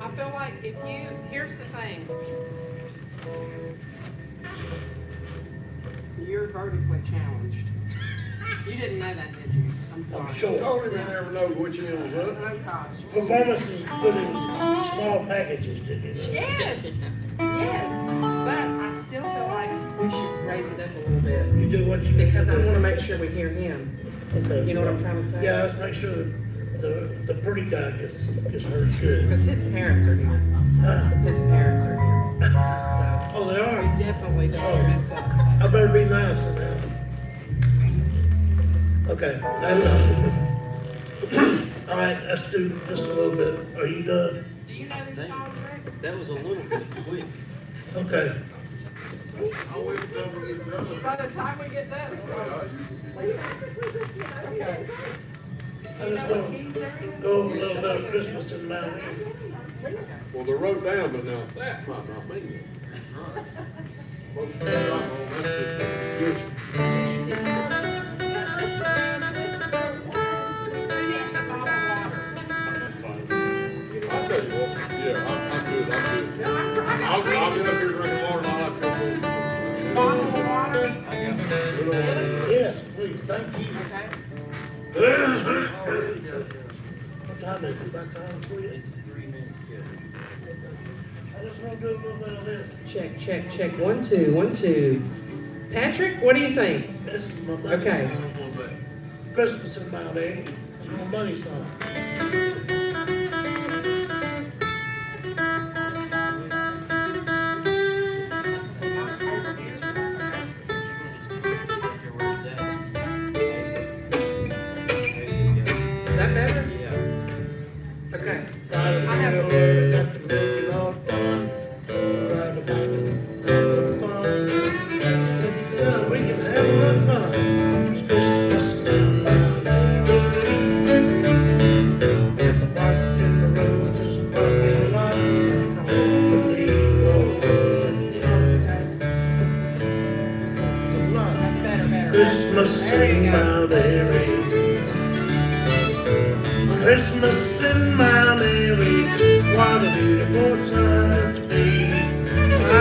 I feel like here's the thing. You're vertically challenged. You didn't know that, did you? I'm sorry. Sure. Oh, we never know which end was up. Oh, gosh. Performance is put in small packages, did you know? Yes, yes, but I still feel like we should raise it up a little bit, You do what you need because to I do. wanna make sure we hear him. Okay. You know what I'm trying to say? Yeah, let's make sure that the pretty guy gets heard good. Because his parents are here. Huh? His parents are here. So, Oh, they we are? definitely don't mess up. I better be nice to them. Okay, that's all right, let's do just a little bit. Are you done? Do you know these songs, Rick? That was a little bit quick. Okay. I'll wait until we get done. By the time we get done, it's okay. I just want to go over a little bit of Christmas in Mount Airy. Well, they wrote down, but now that might not mean it. Most of the time, that's just a suggestion. I'll tell you what, yeah, I'm good. I'll be up here drinking water and I'll have to Bottle of water. go. Yes, please, thank you. Okay. What time is it? About time for you? It's 3 minutes, yeah. I just want to do a little bit of this. Check. 1, 2, 1, 2. Patrick, what do you think? This is my money Okay. song. This one, but Christmas in Mount Airy. It's my money song. Is that better? Yeah. Okay. Got I have- to got to make it all fun. Ride the bike and have fun. So we can have a lot of fun. It's Christmas in Mount Airy. If I park in the road, just parking lot. Believe all That's better. Christmas There you in go. Mount Airy. Christmas in Mount Airy, what a beautiful sight to be. I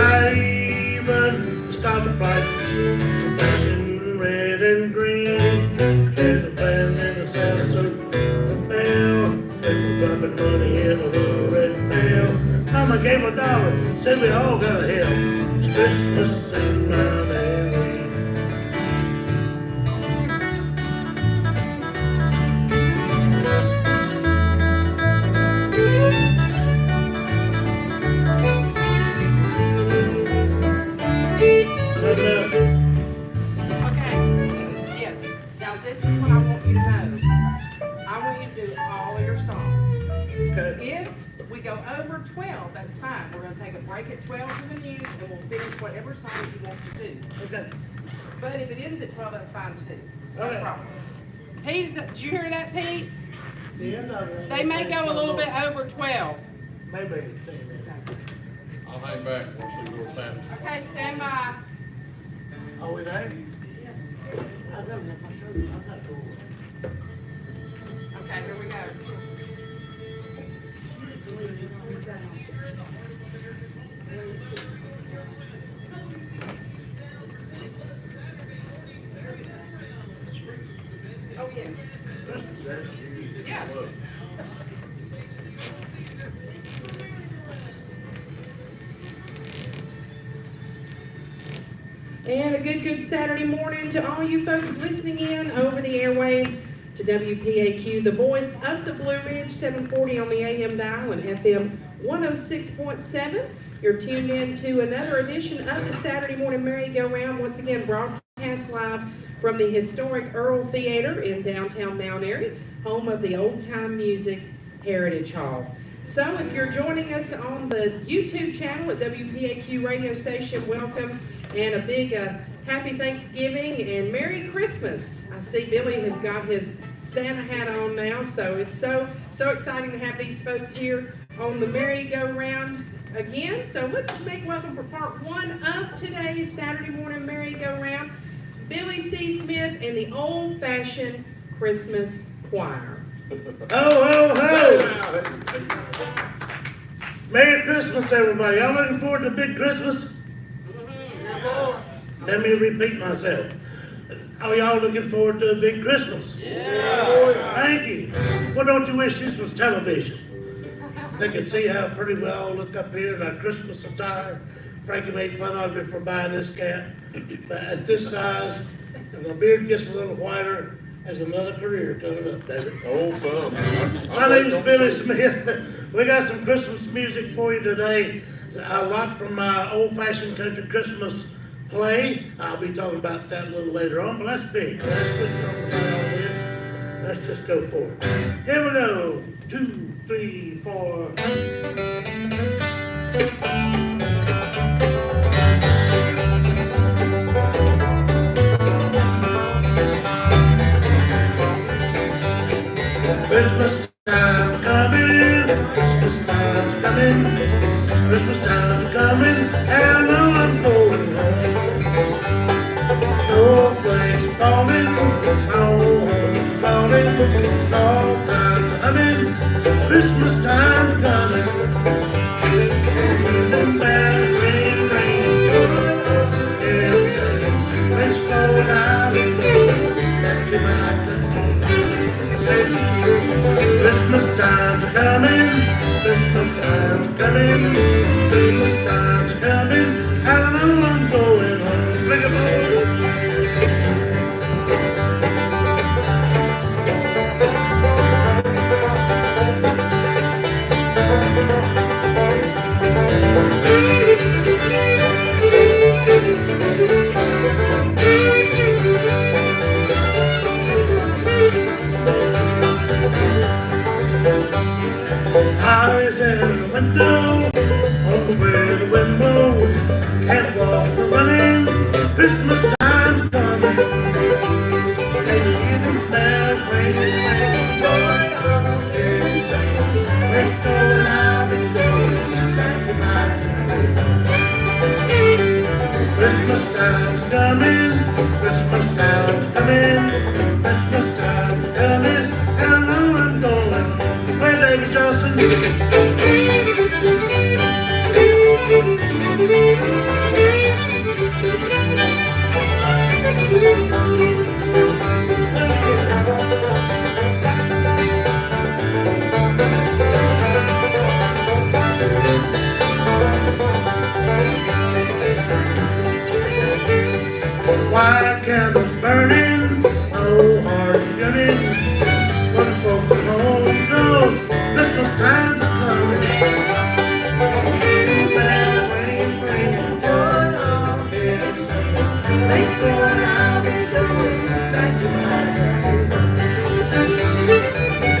even stopped at lights, flashing red and green. There's a band in a Sarasota, a bell, people dropping money in a little red bell. Mama gave $1, said we all gotta help. It's Christmas in Mount Airy. Okay. Yes. Now this is what I want you to know. I want you to do all of your songs. Okay. If we go over 12, that's fine. We're gonna take a break at 12 for the news and we'll finish whatever songs you want to do. Okay. But if it ends at 12, that's fine too. It's no Okay. problem. Pete, did you hear that, Pete? The end of it. They may go a little bit over 12. Maybe 10 minutes. I'll hang back and we'll see what's happening. Okay, stand by. Are we there? I got it, my shirt, I'm not cool. Okay, here we go. Oh, yes. Yeah. And a good Saturday morning to all you folks listening in over the airwaves to WPAQ, the voice of the Blue Ridge, 740 on the AM dial and FM 106.7. You're tuned in to another edition of the Saturday Morning Merry-Go-Round, once again broadcast live from the historic Earl Theater in downtown Mount Airy, home of the Old Time Music Heritage Hall. So if you're joining us on the YouTube channel at WPAQ radio station, welcome, and a big happy Thanksgiving and Merry Christmas. I see Billy has got his Santa hat on now, so it's so exciting to have these folks here on the merry-go-round again. So let's make welcome for part 1 of today's Saturday morning merry-go-round, Billy C. Smith and the old-fashioned Christmas choir. Ho, ho, ho! Merry Christmas, everybody. Y'all looking forward to a big Christmas? Let me repeat myself. Are y'all looking forward to a big Christmas? Yeah. Thank you. Well, don't you wish this was television? They could see how pretty we all look up here in our Christmas attire. Frankie made fun of me for buying this cap. But at this size, if my beard gets a little whiter, there's another career coming up, David. Oh, son. My name's Billy Smith. We got some Christmas music for you today. A lot from my old-fashioned country Christmas play. I'll be talking about that a little later on, but that's big. Let's quit talking about all this. Let's just go for it. Here we go. 2, 3, 4. Christmas time coming, Christmas time's coming, Christmas time's coming, and I know I'm going home. Snowflakes falling, home's calling, all time's coming, Christmas time's coming. The bells ring, ring, it's saying, let's go out back to my country. Christmas time's coming, Christmas time's coming, Christmas time's coming, and I know I'm going home. Bring it on. Eyes in the window, home's where the wind blows, can't walk for running, Christmas time's coming. Can you hear the bells ringing, ringing, joy on every side. Let's go out and go back to my country. Christmas time's coming, Christmas time's coming, Christmas time's coming, and I know I'm going home. Hey, David Johnson. White candles burning, old hearts yearning. When folks at home knows Christmas time's coming. Bells ring, ring, joy on every side. Let's go out and go back to my country.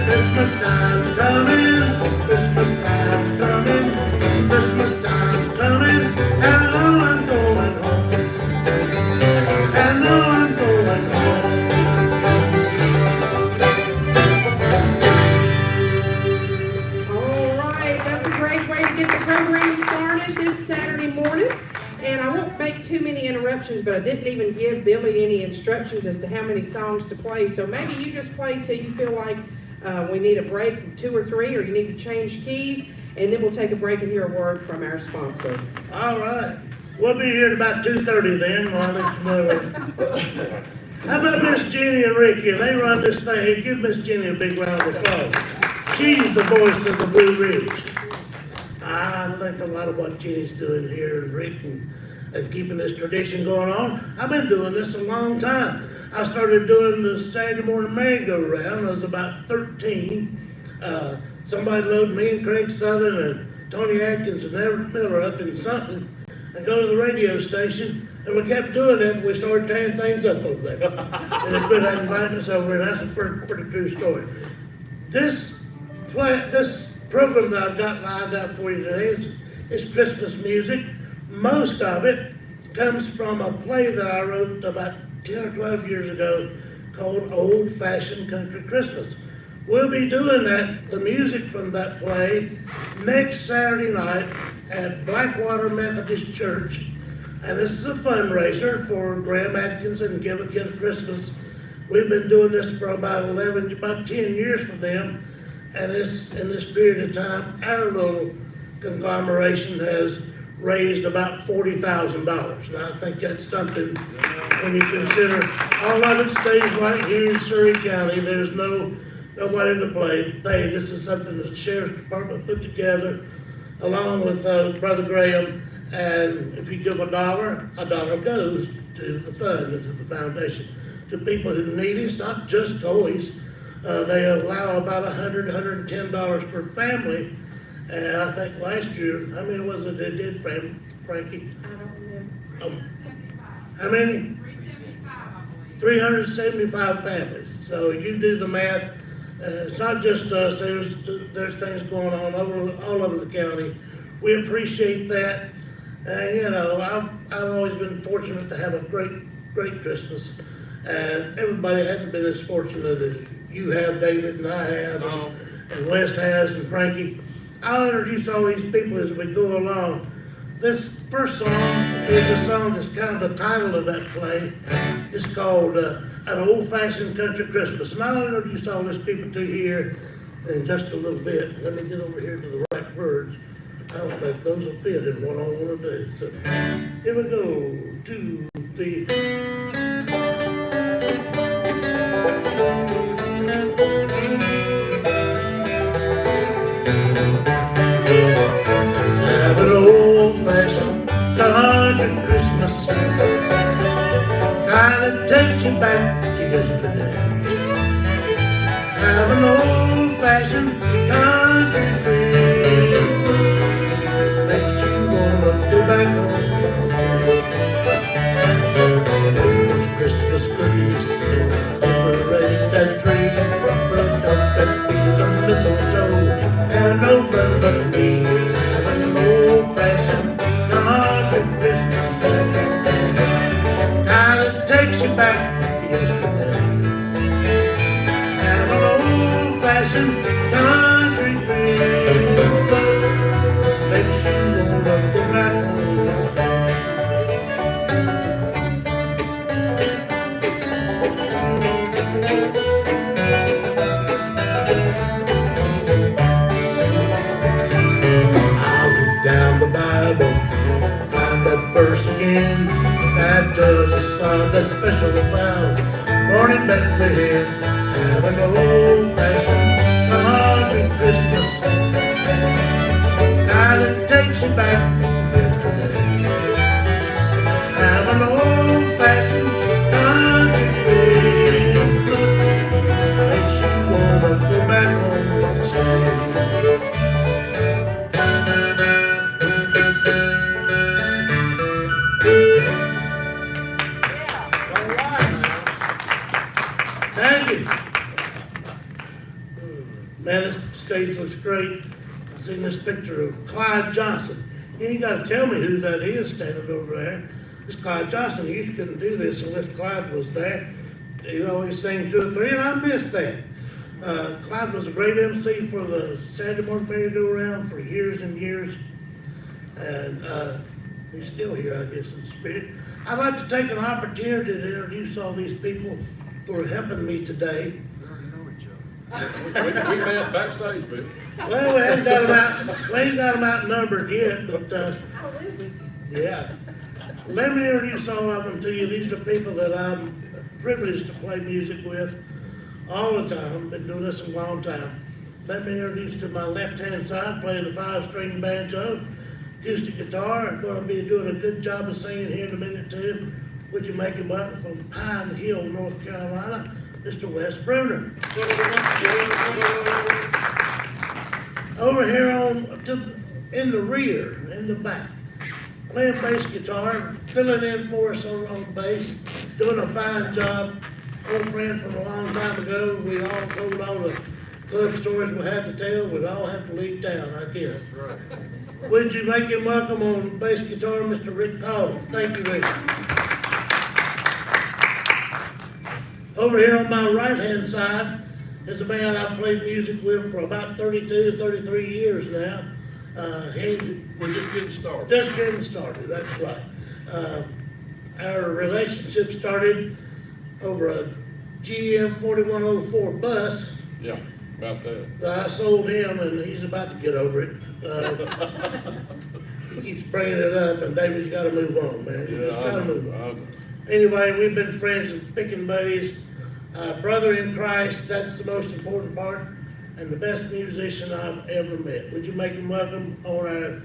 Christmas time's coming, Christmas time's coming, Christmas time's coming, and I know I'm going home. I know I'm going home. All right, that's a great way to get the program started this Saturday morning. And I won't make too many interruptions, but I didn't even give Billy any instructions as to how many songs to play. So maybe you just play till you feel like we need a break, 2 or 3, or you need to change keys, and then we'll take a break and hear a word from our sponsor. All right. We'll be here at about 2:30 then. I'll let you know. How about Miss Jenny and Ricky? They run this thing. Give Miss Jenny a big round of applause. She's the voice of the Blue Ridge. I think a lot of what Jenny's doing here and Rick and keeping this tradition going on. I've been doing this a long time. I started doing the Saturday morning merry-go-round. I was about 13. Somebody loaded me and Craig Southern and Tony Atkins and Everett Miller up in something and go to the radio station. And we kept doing it, and we started tearing things up over there. And they quit inviting us over, and that's a pretty true story. This program that I've got lined up for you today is Christmas music. Most of it comes from a play that I wrote about 10 or 12 years ago called Old Fashioned Country Christmas. We'll be doing the music from that play next Saturday night at Blackwater Methodist Church. And this is a fundraiser for Graham Atkins and Give a Kid a Christmas. We've been doing this for about 10 years for them. And in this period of time, our little conglomeration has raised about $40,000. And I think that's something, when you consider all of it stays right here in Surrey County, there's nobody to pay. This is something that the Sheriff's Department put together along with Brother Graham. And if you give a dollar goes to the fund and to the foundation, to people who need it. It's not just toys. They allow about $110 per family. And I think last year, how many was it they did, Frankie? I don't remember. How many? 375 families. So you do the math. It's not just us. There's things going on all over the county. We appreciate that. And you know, I've always been fortunate to have a great Christmas. And everybody hasn't been as fortunate as you have, David, and I have, and Wes has, and Frankie. I'll introduce all these people as we go along. This first song is a song that's kind of the title of that play. It's called An Old-Fashioned Country Christmas. And I'll introduce all these people to you here in just a little bit. Let me get over here to the right words. I don't think those will fit in what I want to do. So here we go. 2, 3. Have an old-fashioned country Christmas, kind of takes you back to yesterday. Have an old-fashioned country Christmas, makes you wanna go back home. Those Christmas goodies, decorate that tree, put up that piece of mistletoe, and nobody but me. Back yesterday, have an old-fashioned country Christmas, makes you wanna go back home. I'll read down the Bible, find that verse again. That does a song that's special about born in Bethlehem. Have an old-fashioned country Christmas, kind of takes you back to yesterday. Have an old-fashioned country Christmas, makes you wanna go back home and stay. Man, this stage looks great. I've seen this picture of Clyde Johnson. You ain't got to tell me who that is standing over there. It's Clyde Johnson. He used to couldn't do this unless Clyde was there. He always sang 2 or 3, and I missed that. Clyde was a great MC for the Saturday morning merry-go-round for years and years. And he's still here, I guess, in spirit. I'd like to take an opportunity to introduce all these people who are helping me today. We met backstage, baby. Well, we ain't got them outnumbered yet, but, yeah. Let me introduce all of them to you. These are people that I'm privileged to play music with all the time. Been doing this a long time. Let me introduce to my left-hand side, playing the 5-string banjo, acoustic guitar. I'm gonna be doing a good job of singing here in a minute too. Would you make him up from Pine Hill, North Carolina? Mr. Wes Bruner. Over here in the rear, in the back, playing bass guitar, filling in for us on bass, doing a fine job. Old friend from a long time ago. We all told all the club stories we had to tell. We'd all have to leave town, I guess. Right. Would you make him welcome on bass guitar, Mr. Rick Caldwell? Thank you, Rick. Over here on my right-hand side is a man I've played music with for about 32, 33 years now. We're just getting started. Just getting started, that's right. Our relationship started over a GM 4104 bus. Yeah. About that. I sold him, and he's about to get over it. He keeps bringing it up, and David's gotta move on, man. You just gotta move on. Anyway, we've been friends and picking buddies. Brother in Christ, that's the most important part, and the best musician I've ever met. Would you make him welcome on our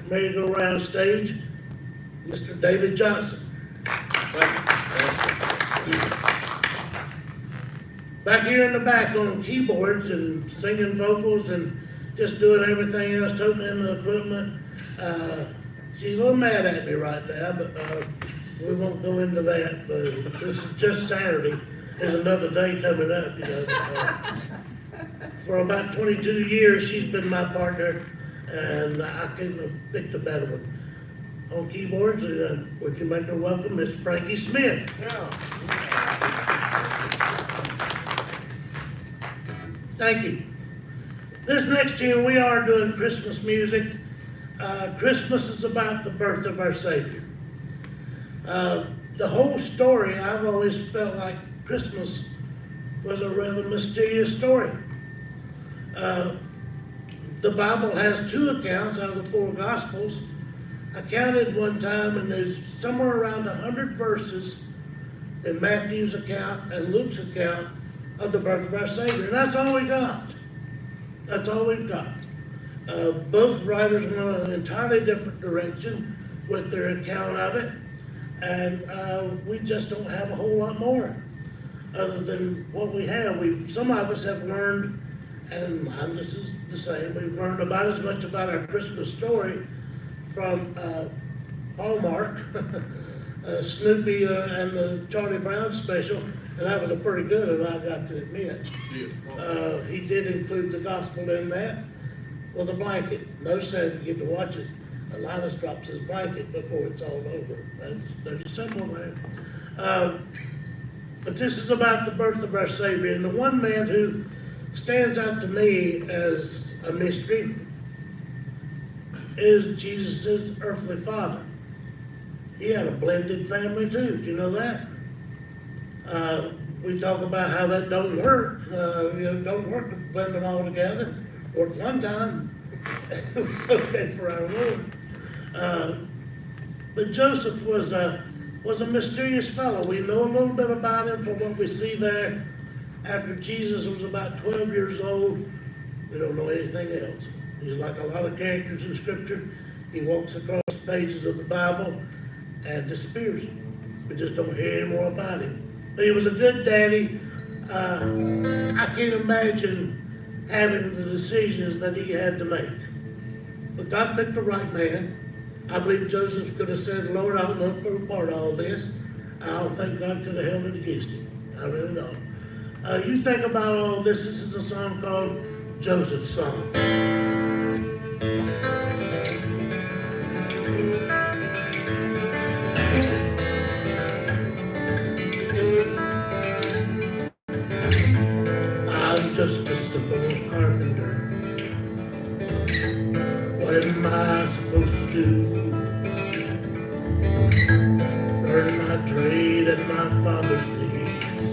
merry-go-round stage? Mr. David Johnson. Back here in the back on keyboards and singing vocals and just doing everything else, toting in the equipment. She's a little mad at me right now, but we won't go into that. But this is just Saturday. There's another day coming up, you know. For about 22 years, she's been my partner, and I couldn't have picked a better one. On keyboards, would you make her welcome, Miss Frankie Smith? Thank you. This next tune, we are doing Christmas music. Christmas is about the birth of our Savior. The whole story, I've always felt like Christmas was a rather mysterious story. The Bible has two accounts out of the four Gospels. I counted one time, and there's somewhere around 100 verses in Matthew's account and Luke's account of the birth of our Savior. And that's all we got. That's all we've got. Both writers went an entirely different direction with their account of it. And we just don't have a whole lot more other than what we have. Some of us have learned, and I'm just the same, we've learned about as much about our Christmas story from Hallmark, Snoopy and the Charlie Brown special, and that was a pretty good one, I got to admit. He did include the gospel in that with a blanket. Notice that if you get to watch it, Linus drops his blanket before it's all over. There's a symbol there. But this is about the birth of our Savior, and the one man who stands out to me as a mystery is Jesus' earthly father. He had a blended family too. Do you know that? We talk about how that don't work. Don't work to blend them all together. Worked one time. It was okay for our Lord. But Joseph was a mysterious fellow. We know a little bit about him from what we see there. After Jesus was about 12 years old, we don't know anything else. He's like a lot of characters in Scripture. He walks across the pages of the Bible and disappears. We just don't hear any more about him. But he was a good daddy. I can't imagine having the decisions that he had to make. But God picked the right man. I believe Joseph could have said, Lord, I don't know if we're part of all this. I don't think God could have held it against him. I really don't. You think about all this. This is a song called Joseph's Song. I'm just a simple carpenter. What am I supposed to do? Learn my trade at my father's knees.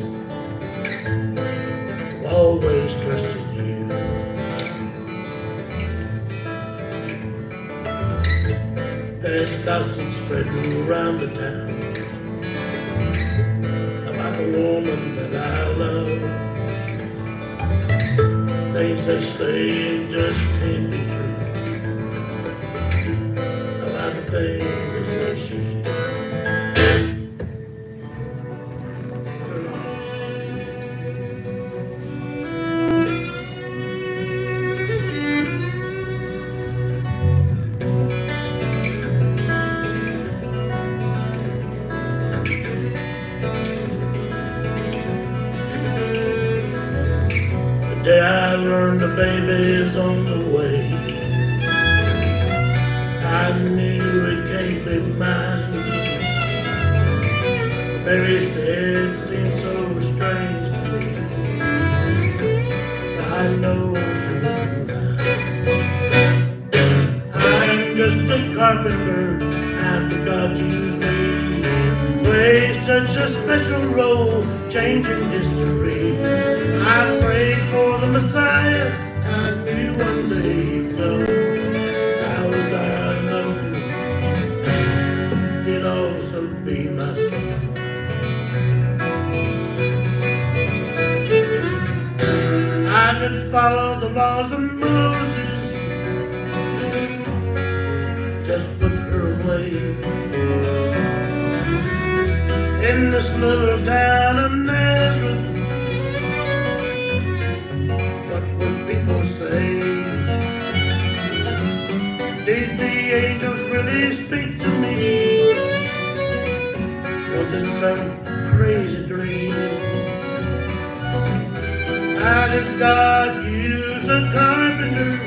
Always trusted you. There's gossip spreading around the town about the woman that I love. Things they say just can't be true about the things that she's done. The day I learned the baby's on the way, I knew it can't be mine. The baby said it seemed so strange to me. I know she wouldn't lie. I'm just a carpenter after God used me. Plays such a special role, changing history. I pray just put her away. In this little town of Nazareth, what would people say? Did the angels really speak to me? Was it some crazy dream? How did God use a carpenter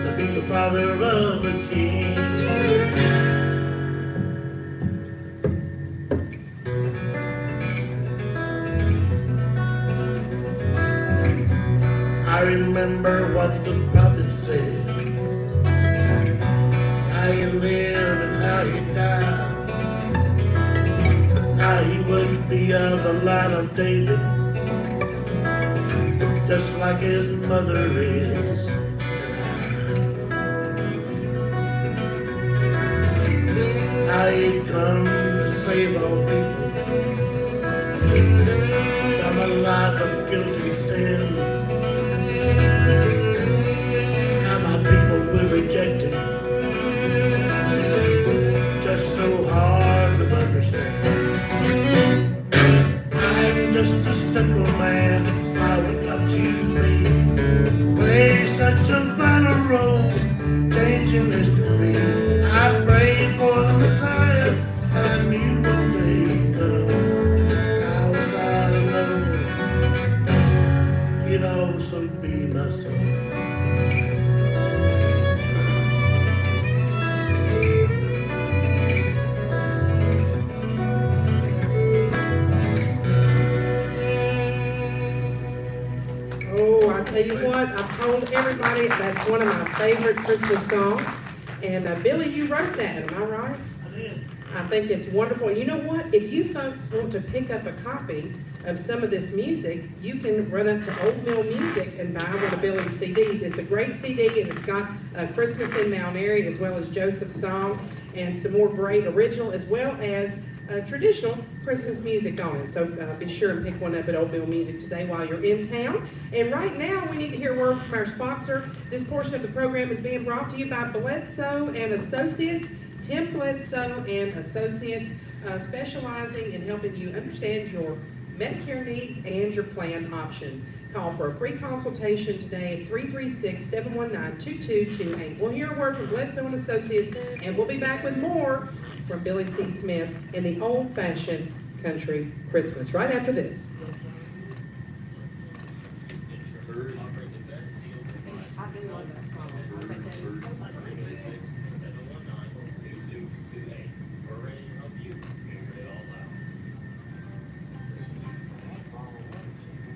to be the father of a king? I remember what the prophet said, how he lived and how he died, how he would be of the line of David, just like his mother is. How he'd come to save all people from a life of guilt and sin. How my people will reject him, just so hard to understand. I'm just a simple man, why would God choose me? Play such a vital role, changing history. I prayed for the Messiah, and I knew one day he'd come. How was I to know he'd also be my son? Oh, I tell you what, I've told everybody that's one of my favorite Christmas songs. And Billy, you wrote that, am I right? I did. I think it's wonderful. You know what? If you folks want to pick up a copy of some of this music, you can run up to Old Mill Music and buy one of Billy's CDs. It's a great CD, and it's got Christmas in Mount Airy, as well as Joseph's Song, and some more great original, as well as traditional Christmas music on it. So be sure and pick one up at Old Mill Music today while you're in town. And right now, we need to hear a word from our sponsor. This portion of the program is being brought to you by Bledsoe and Associates. Tim Bledsoe and Associates, specializing in helping you understand your Medicare needs and your plan options. Call for a free consultation today at 336-719-2228. We'll hear a word from Bledsoe and Associates, and we'll be back with more from Billy C. Smith in the old-fashioned country Christmas right after this. I do love that song. I think that is so much.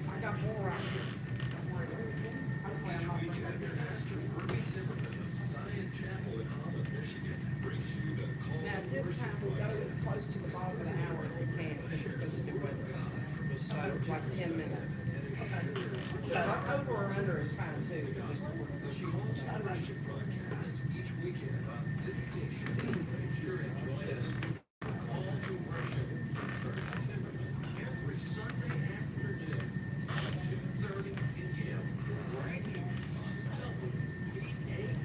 I got more right here. Don't worry. Hopefully I'm not forgetting. Now, this time we go as close to the bottom of the hour as we can, because you're supposed to do what? Like 10 minutes. Okay. So over or under is fine too. Just shoot. I like it. Each weekend on this station. Make sure to join us. All to worship. Every Sunday afternoon at 2:30 p.m. right here on WPAQ.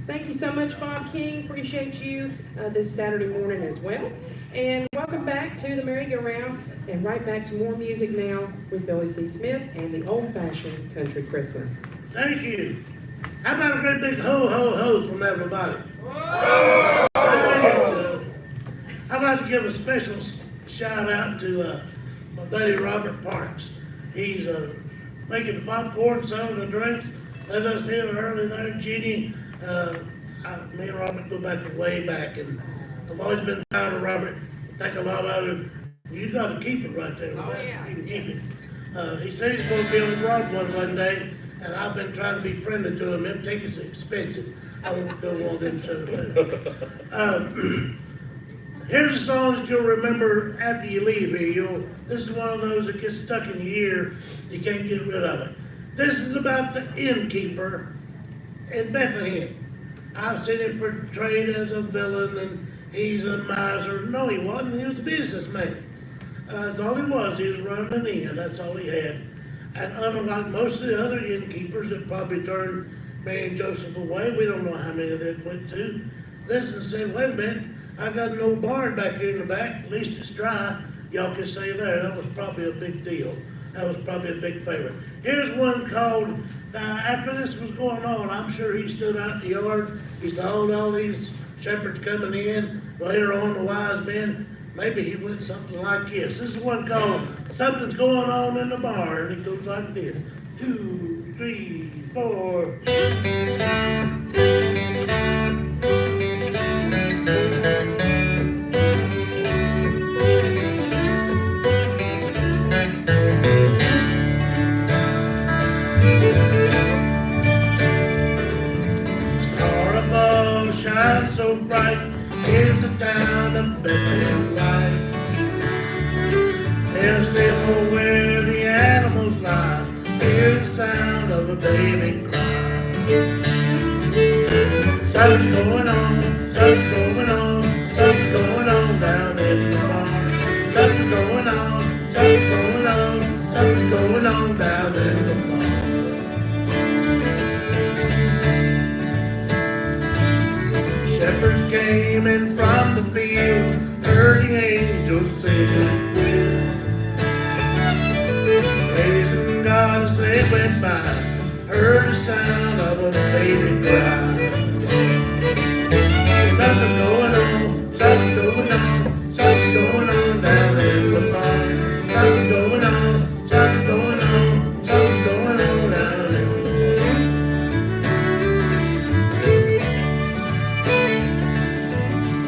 Thank you so much, Bob King. Appreciate you this Saturday morning as well. And welcome back to the merry-go-round, and right back to more music now with Billy C. Smith and the old-fashioned country Christmas. Thank you. How about a great big ho, ho, ho from everybody? I'd like to give a special shout out to my buddy Robert Parks. He's making the popcorn, some of the drinks. Let us hear early there, Jeannie. Me and Robert go back way back, and I've always been proud of Robert. Think a lot of it. You got to keep it right there. Oh, yeah. You can keep it. He said he's going to be on Broadway one day, and I've been trying to be friendly to him. Them tickets are expensive. I won't go on them shows. Here's a song that you'll remember after you leave here. This is one of those that gets stuck in your ear. You can't get rid of it. This is about the innkeeper in Bethlehem. I've seen him portrayed as a villain, and he's a miser. No, he wasn't. He was a businessman. That's all he was. He was running an inn. That's all he had. And unlike most of the other innkeepers that probably turned Mary and Joseph away, we don't know how many of them went to. Listen and said, wait a minute, I got an old barn back here in the back. At least it's dry. Y'all can stay there. That was probably a big deal. That was probably a big favorite. Here's one called, after this was going on, I'm sure he stood out in the yard. He saw all these shepherds coming in. Later on, the wise men, maybe he went something like this. This is one called Something's Going On in the Barn. It goes like this. 2, 3, 4. Star above shines so bright, gives the town a better light. They'll still know where the animals lie, hear the sound of a baby cry. Something's going on, something's going on, something's going on down in the barn. Something's going on, something's going on, something's going on down in the barn. Shepherds came in from the field, heard the angels sing. Praising God as they went by, heard the sound of a baby cry. Something's going on, something's going on, something's going on down in the barn. Something's going on, something's going on, something's going on down in the barn.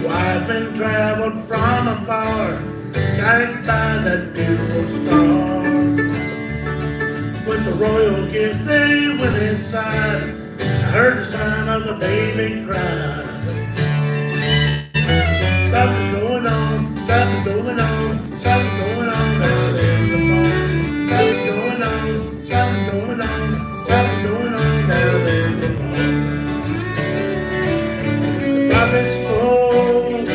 Wise men traveled from afar, guided by that beautiful star. With the royal gifts they went inside, I heard the sound of a baby cry. Something's going on, something's going on, something's going on down in the barn. Something's going on, something's going on, something's going on down in the barn. The prophet spoke,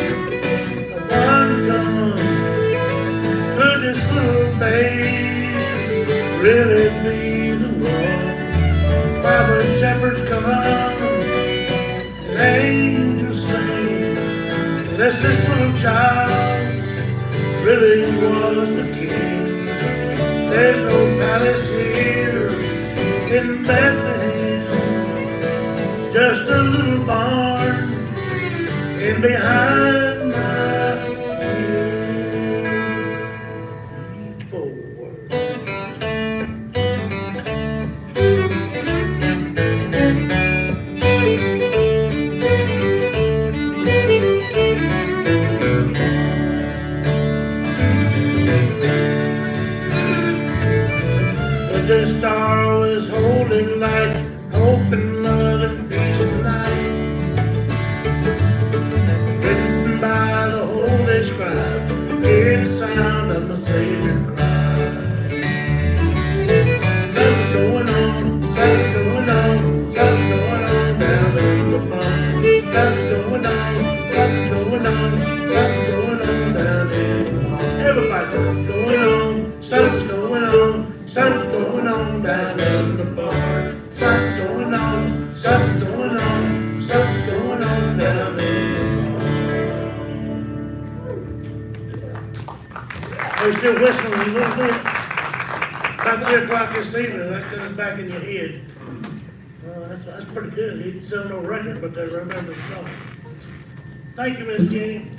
the one come. Could this little babe really be the one? Why would shepherds come and angels sing? Unless this little child really was the king. There's no palace here in Bethlehem, just a little barn in behind my forward. The star was holding light, hope and love and peace tonight. Written by the Holy Scribe, hear the sound of my Savior cry. Something's going on, something's going on, something's going on down in the barn. Something's going on, something's going on, something's going on down in the barn. Everybody, something's going on, something's going on. Something's going on down in the barn. Something's going on, something's going on, something's going on down in the barn. We're still whistling a little bit. About 3 o'clock this evening, that comes back in your head. Well, that's pretty good. You didn't sell no record, but they remember the song. Thank you, Miss Jenny.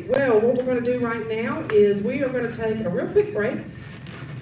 Well, what we're going to do right now is we are going to take a real quick break.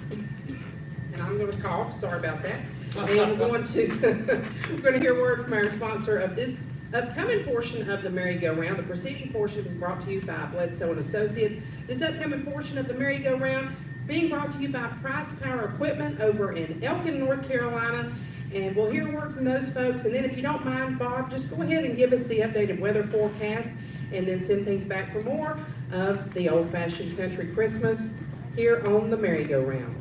And I'm going to cough, sorry about that. And we're going to hear a word from our sponsor of this upcoming portion of the merry-go-round. The preceding portion is brought to you by Bledsoe and Associates. This upcoming portion of the merry-go-round being brought to you by Price Power Equipment over in Elkin, North Carolina. And we'll hear a word from those folks. And then if you don't mind, Bob, just go ahead and give us the updated weather forecast and then send things back for more of the old-fashioned country Christmas here on the merry-go-round.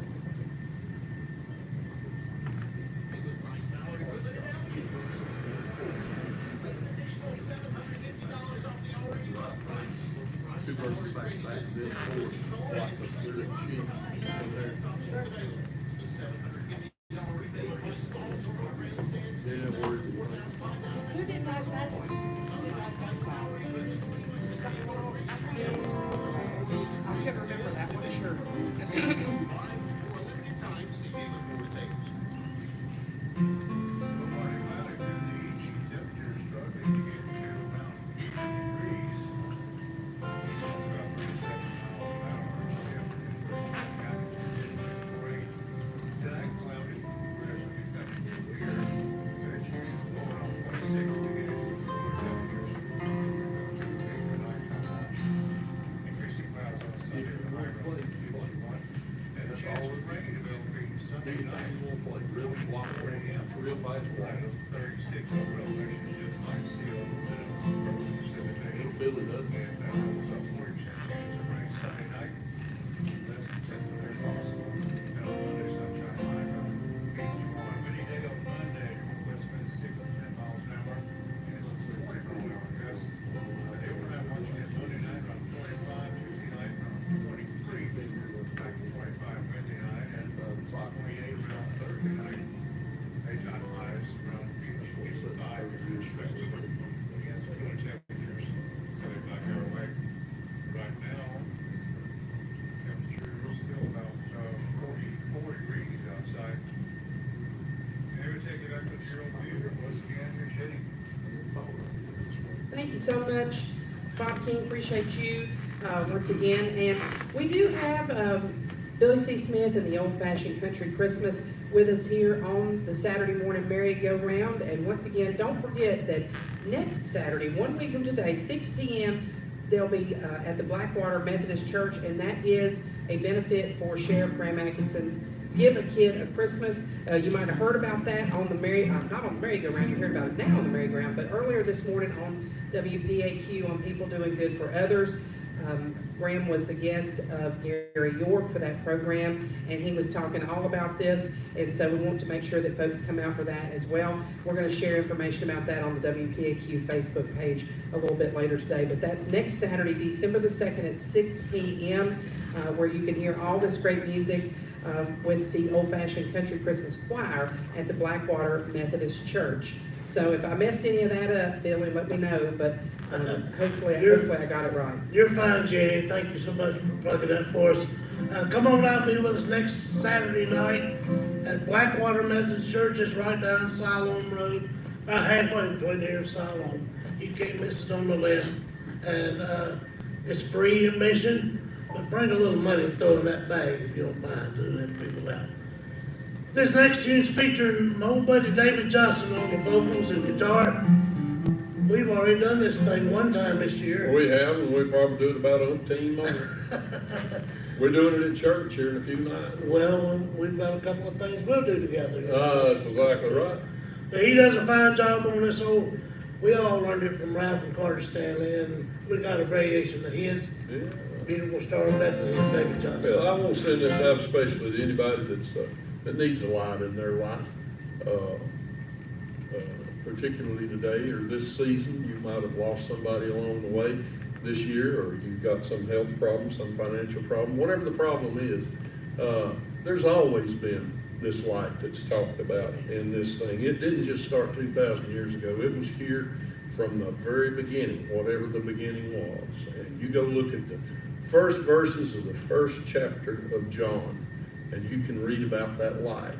That's this force, like the spirit sheep in there. Yeah, where's the one? Who did like that one? Who did like that song? Something wrong? I couldn't remember that one, sure. Sunday night, like real block rain, real fast rain. 36 elevations just like sealed frozen precipitation. You'll feel it, doesn't it? And that holds up 40% chance of rain Sunday night. Less than 10 as possible. And on Monday, sunshine high around 81. Windy day on Monday, northwest winds 6 to 10 miles an hour. And it's 20 mile an hour gusts. And the overnight once again Monday night around 25, Tuesday night around 23, back to 25 Wednesday night, and 28 around Thursday night. Daytime highs around 55 degrees Celsius. Against cooler temperatures coming back our way. Right now, temperatures still about 44 degrees outside. And we take it back to the zero view. Once again, you're shitting. Thank you so much, Bob King, appreciate you, once again, and we do have, Billy C. Smith and the Old Fashioned Country Christmas with us here on the Saturday morning merry-go-round, and once again, don't forget that next Saturday, 1 week from today, 6 p.m., they'll be, at the Blackwater Methodist Church, and that is a benefit for Sheriff Graham Atkinson's Give a Kid a Christmas. You might have heard about that on the not on the merry-go-round, you heard about it now on the merry-go-round, but earlier this morning on WPAQ on People Doing Good for Others. Graham was the guest of Gary York for that program, and he was talking all about this, and so we want to make sure that folks come out for that as well. We're going to share information about that on the WPAQ Facebook page a little bit later today, but that's next Saturday, December the 2nd at 6 p.m., where you can hear all this great music with the Old Fashioned Country Christmas Choir at the Blackwater Methodist Church. So if I messed any of that up, Billy, let me know, but hopefully I got it right. You're fine, Jenny. Thank you so much for plugging that for us. Come on out and be with us next Saturday night at Blackwater Methodist Church. It's right down Siloam Road, about halfway between here and Siloam. You can't miss it on the left. And it's free admission, but bring a little money and throw in that bag if you don't mind to let people out. This next tune's featuring my old buddy David Johnson on the vocals and guitar. We've already done this thing one time this year. We have, and we probably do it about a team more. We're doing it at church here in a few nights. Well, we've got a couple of things we'll do together. That's exactly right. But he does a fine job on this old, we all learned it from Ralph and Carter Stanley, and we got a variation of his. Yeah. Beautiful Star of Bethlehem, David Johnson. Well, I want to send this out especially to anybody that needs a light in their life. Particularly today or this season, you might have lost somebody along the way this year, or you've got some health problem, some financial problem, whatever the problem is. There's always been this light that's talked about in this thing. It didn't just start 2,000 years ago. It was here from the very beginning, whatever the beginning was. And you go look at the first verses of the first chapter of John, and you can read about that light.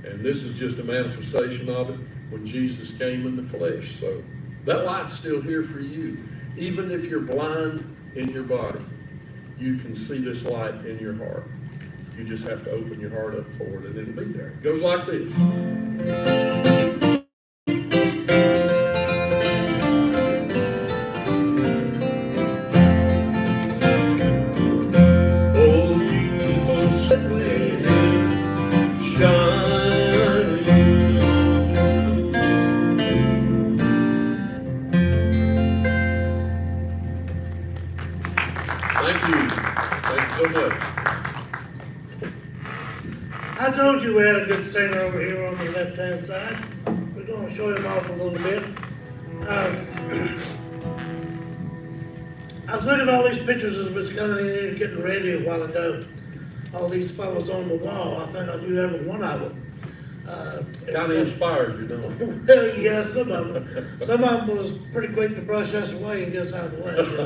And this is just a manifestation of it when Jesus came in the flesh. So that light's still here for you. Even if you're blind in your body, you can see this light in your heart. You just have to open your heart up for it, and it'll be there. It goes like this. Oh, beautiful Bethlehem, shine. Thank you. Thank you so much. I told you we had a good singer over here on the left-hand side. We're going to show him off a little bit. I was looking at all these pictures as was coming in here getting ready a while ago. All these fellows on the wall, I think I knew every one of them. Kinda inspires you, don't it? Well, yeah, some of them. Some of them was pretty quick to brush us away and get us out of the way. You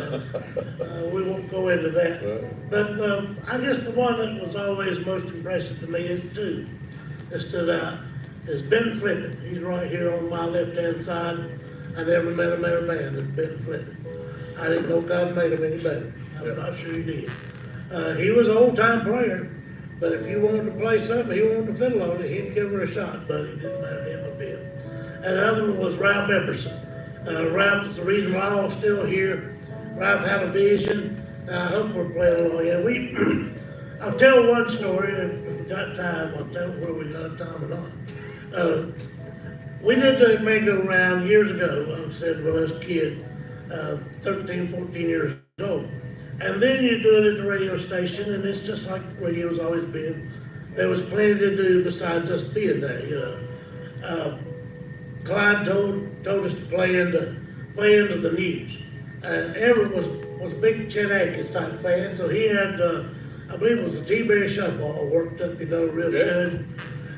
know. We won't go into that. Right. But I guess the one that was always most impressive to me is two that stood out is Ben Flippin. He's right here on my left-hand side. I never met a better man than Ben Flippin. I didn't know God made him any better. I'm not sure he did. He was an old-time player. But if you wanted to play something, he wanted to fiddle on it, he'd give her a shot, but it didn't matter him a bit. And the other one was Ralph Epperson. Ralph is the reason we're all still here. Ralph had a vision, and I hope we're playing along. And I'll tell one story, if we got time, I'll tell where we got time or not. We did the merry-go-round years ago, like I said, when I was a kid, 13, 14 years old. And then you do it at the radio station, and it's just like radio's always been. There was plenty to do besides just being there, you know. Clyde told us to play into the news. And Everett was a big Chet Atkins type fan, so he had, I believe it was a T-Berry Shuffle, all worked up, you know, real good.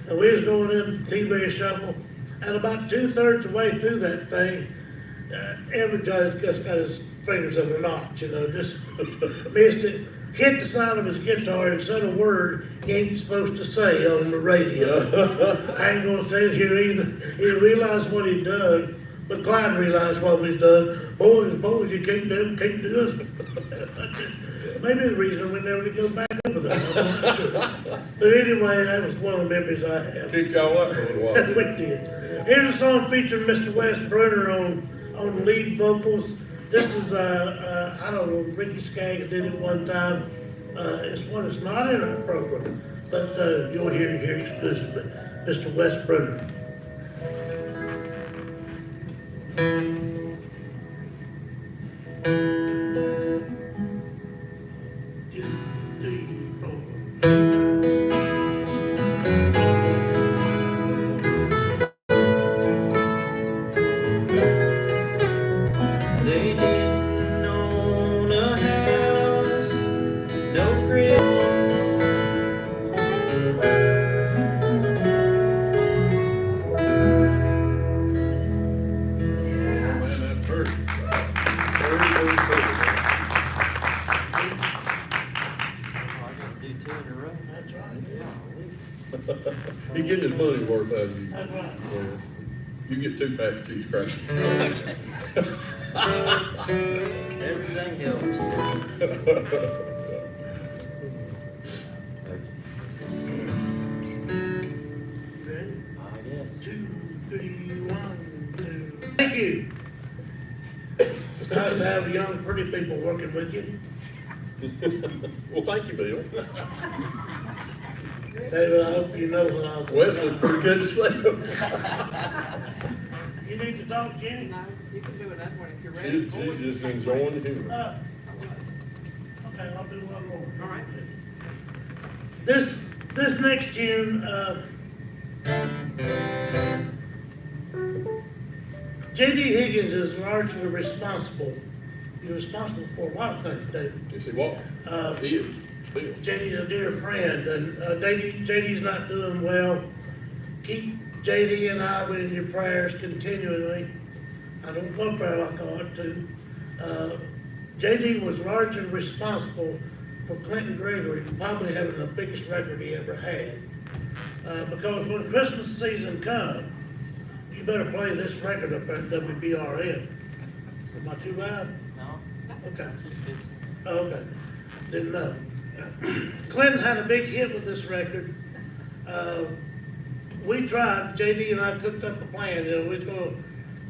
And we was going in the T-Berry Shuffle, and about 2/3 of the way through that thing, Everett just got his fingers in a knot, you know, just missed it, hit the side of his guitar and said a word he ain't supposed to say on the radio. I ain't gonna say it here either. He realized what he'd done, but Clyde realized what we'd done. Boys, you can't do this. Maybe the reason we never did go back over there, I'm not sure. But anyway, that was one of the memories I have. Kicked y'all up for a little while, We didn't it? did. Here's a song featuring Mr. Wes Brunner on lead vocals. This is, I don't know, Ricky Skaggs did it one time. It's one that's not in our program, but you'll hear it here exclusively. Mr. Wes Brunner. 2, 3, 4. They didn't own a house, no crib. Man, that's perfect. Very perfect. I gotta do 2 in a row. That's right. Yeah. He getting his money worth out of you. That's right. Yeah. You get 2 packs of cheese crackers. Everything helps. Ready? I guess. 2, 3, 1, 2. Thank you. It's nice to have young, pretty people working with you. Well, thank you, Bill. David, I hope you know what I was. Wesley's pretty good to sleep. You need to talk, Jenny? No, you can do another one if you're ready. She's just enjoying the humor. Okay, I'll do one more. All right. This next tune, J.D. Higgins is largely responsible. You're responsible for a lot of things, David. You see what? He is, still. JD's a dear friend, and JD's not doing well. Keep JD and I in your prayers continually. I don't go up there like I ought to. JD was largely responsible for Clinton Gregory probably having the biggest record he ever had. Because when Christmas season comes, you better play this record up at WPRN. Am I too loud? No. Okay. Just fix it. Oh, okay, didn't know. Clinton had a big hit with this record. We tried, JD and I cooked up a plan, you know, we was gonna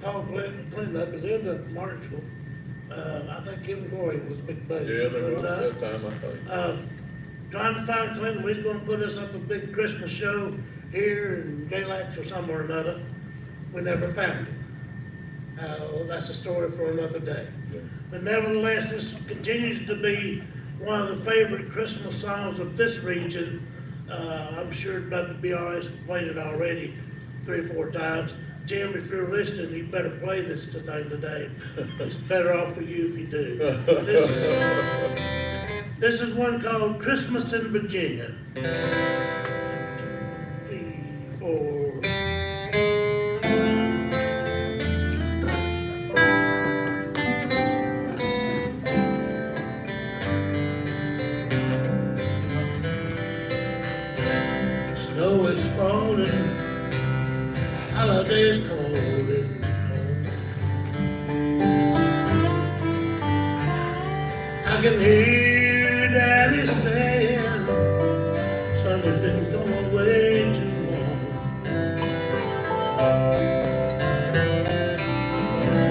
call Clinton up, he lived up in Martinsville. I think Kim Glory was big buddy. Yeah, there was that time, I think. Trying to find Clinton, we was gonna put us up a big Christmas show here in Galax or somewhere or another. We never found it. Well, that's a story for another day. Yeah. But nevertheless, this continues to be one of the favorite Christmas songs of this region. I'm sure WBRS played it already 3 or 4 times. Tim, if you're listening, you better play this thing today. It's better off for you if you do. This is one called Christmas in Virginia. 3, 4. Snow is falling, holidays calling. I can hear Daddy saying, son, you've been gone way too long.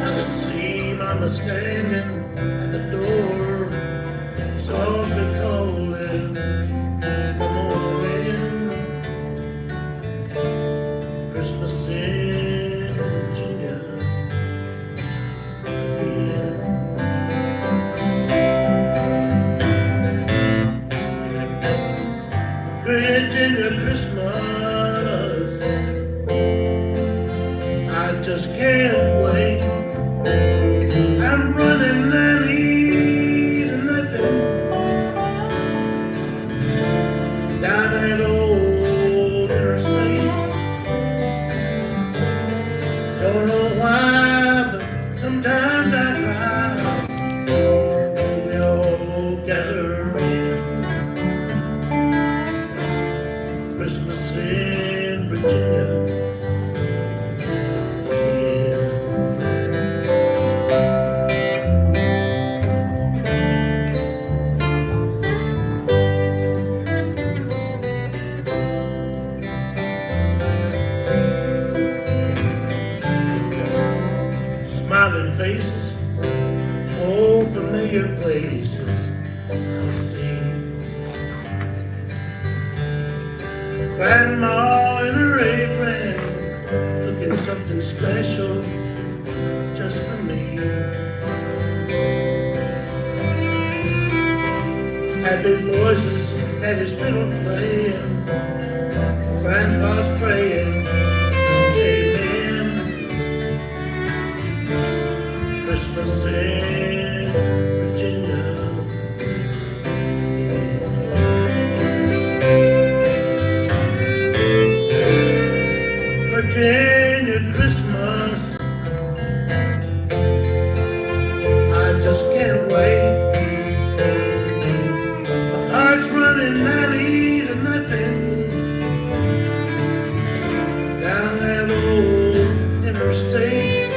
I can see Mama standing at the door, softly calling, come on in. Christmas in Virginia. Yeah. Virginia Christmas, I just can't wait. I'm running and eating nothing down that old interstate. Don't know why, but sometimes I cry when we all gather in. Christmas in Virginia. Yeah. Smiling faces, old familiar places I'll see. Grandma in her apron, cooking something special just for me. Happy voices at his fiddle playing, Grandpa's praying, amen. Christmas in Virginia. Virginia Christmas, I just can't wait. My heart's running out of nothing down that old interstate.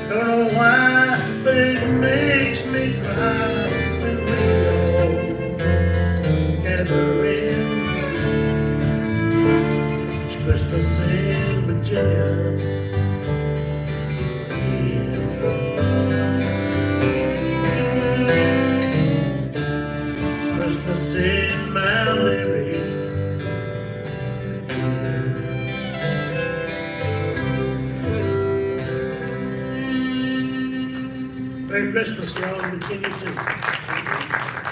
Don't know why, but it makes me cry when we all gather in. Christmas in Virginia. Yeah. Christmas in Mount Airy. Merry Christmas, y'all, in Virginia too.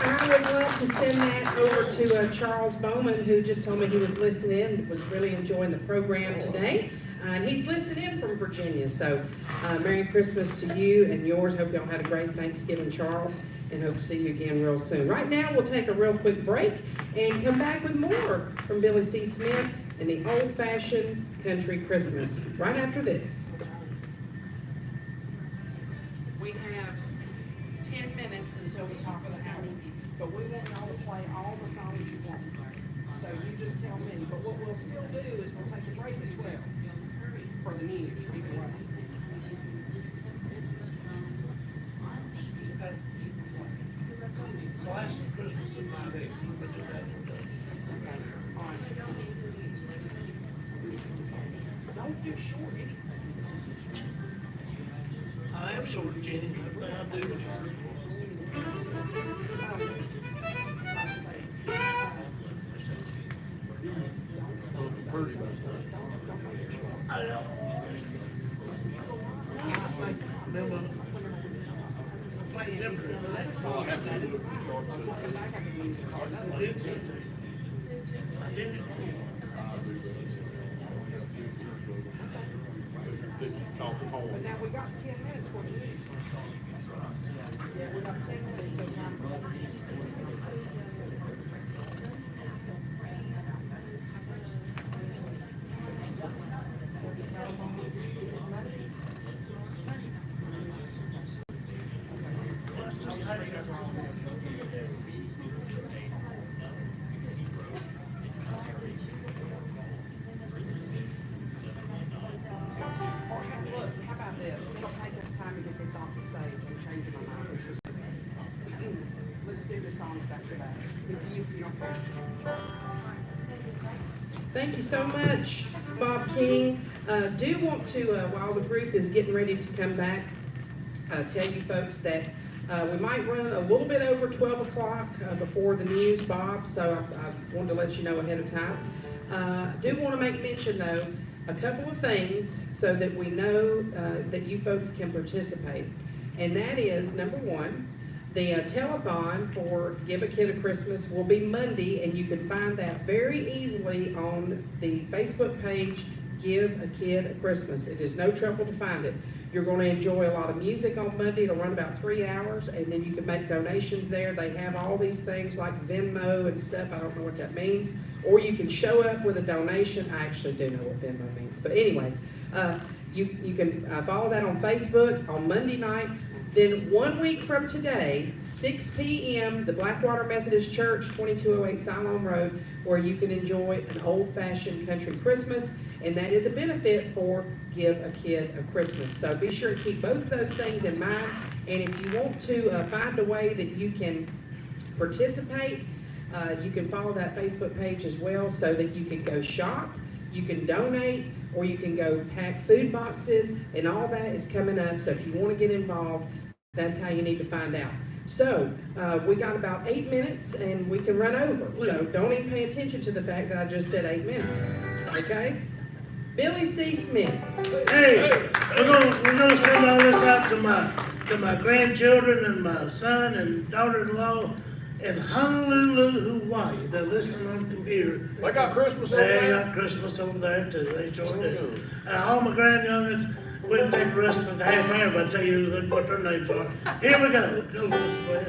I would love to send that over to Charles Bowman, who just told me he was listening, was really enjoying the program today. And he's listening in from Virginia. So Merry Christmas to you and yours. Hope y'all had a great Thanksgiving, Charles, and hope to see you again real soon. Right now, we'll take a real quick break and come back with more from Billy C. Smith and the old-fashioned country Christmas right after this. We have 10 minutes until the top of the hour, but we want y'all to play all the songs you want. So you just tell me, but what we'll still do is we'll take a break at 12 for the news, either way. Okay. Last Christmas in my day. Okay, all right. Don't do short anything. I am short, Jenny. Everything I do is short. I know. Play different. I did something. I did it. But now we got 10 minutes for the news. Yeah, we got 10 minutes till time for the news. Look, how about this? It'll take us time to get this off the stage. I'm changing my mind. Let's do the songs back to back. If you don't care. Thank you so much, Bob King. Do want to, while the group is getting ready to come back, tell you folks that we might run a little bit over 12 o'clock before the news, Bob, so I wanted to let you know ahead of time. Do want to make mention, though, a couple of things so that we know that you folks can participate. And that is, number one, the telethon for Give a Kid a Christmas will be Monday, and you can find that very easily on the Facebook page, Give a Kid a Christmas. It is no trouble to find it. You're going to enjoy a lot of music on Monday. It'll run about 3 hours, and then you can make donations there. They have all these things like Venmo and stuff. I don't know what that means. Or you can show up with a donation. I actually do know what Venmo means. But anyway, you can follow that on Facebook on Monday night. Then 1 week from today, 6 p.m., the Blackwater Methodist Church, 2208 Siloam Road, where you can enjoy an old-fashioned country Christmas, and that is a benefit for Give a Kid a Christmas. So be sure to keep both of those things in mind, and if you want to find a way that you can participate, you can follow that Facebook page as well so that you can go shop, you can donate, or you can go pack food boxes, and all that is coming up. So if you want to get involved, that's how you need to find out. So we got about 8 minutes, and we can run over. So don't even pay attention to the fact that I just said 8 minutes. Okay? Billy C. Smith. Hey, we're gonna send all this out to my grandchildren and my son and daughter-in-law in Honolulu, Hawaii. They're listening on the computer. They got Christmas over They there? got Christmas over there too. They sure do. All my grandyoungins, we can take the rest of the half hour if I tell you what their names are. Here we go. Go this way.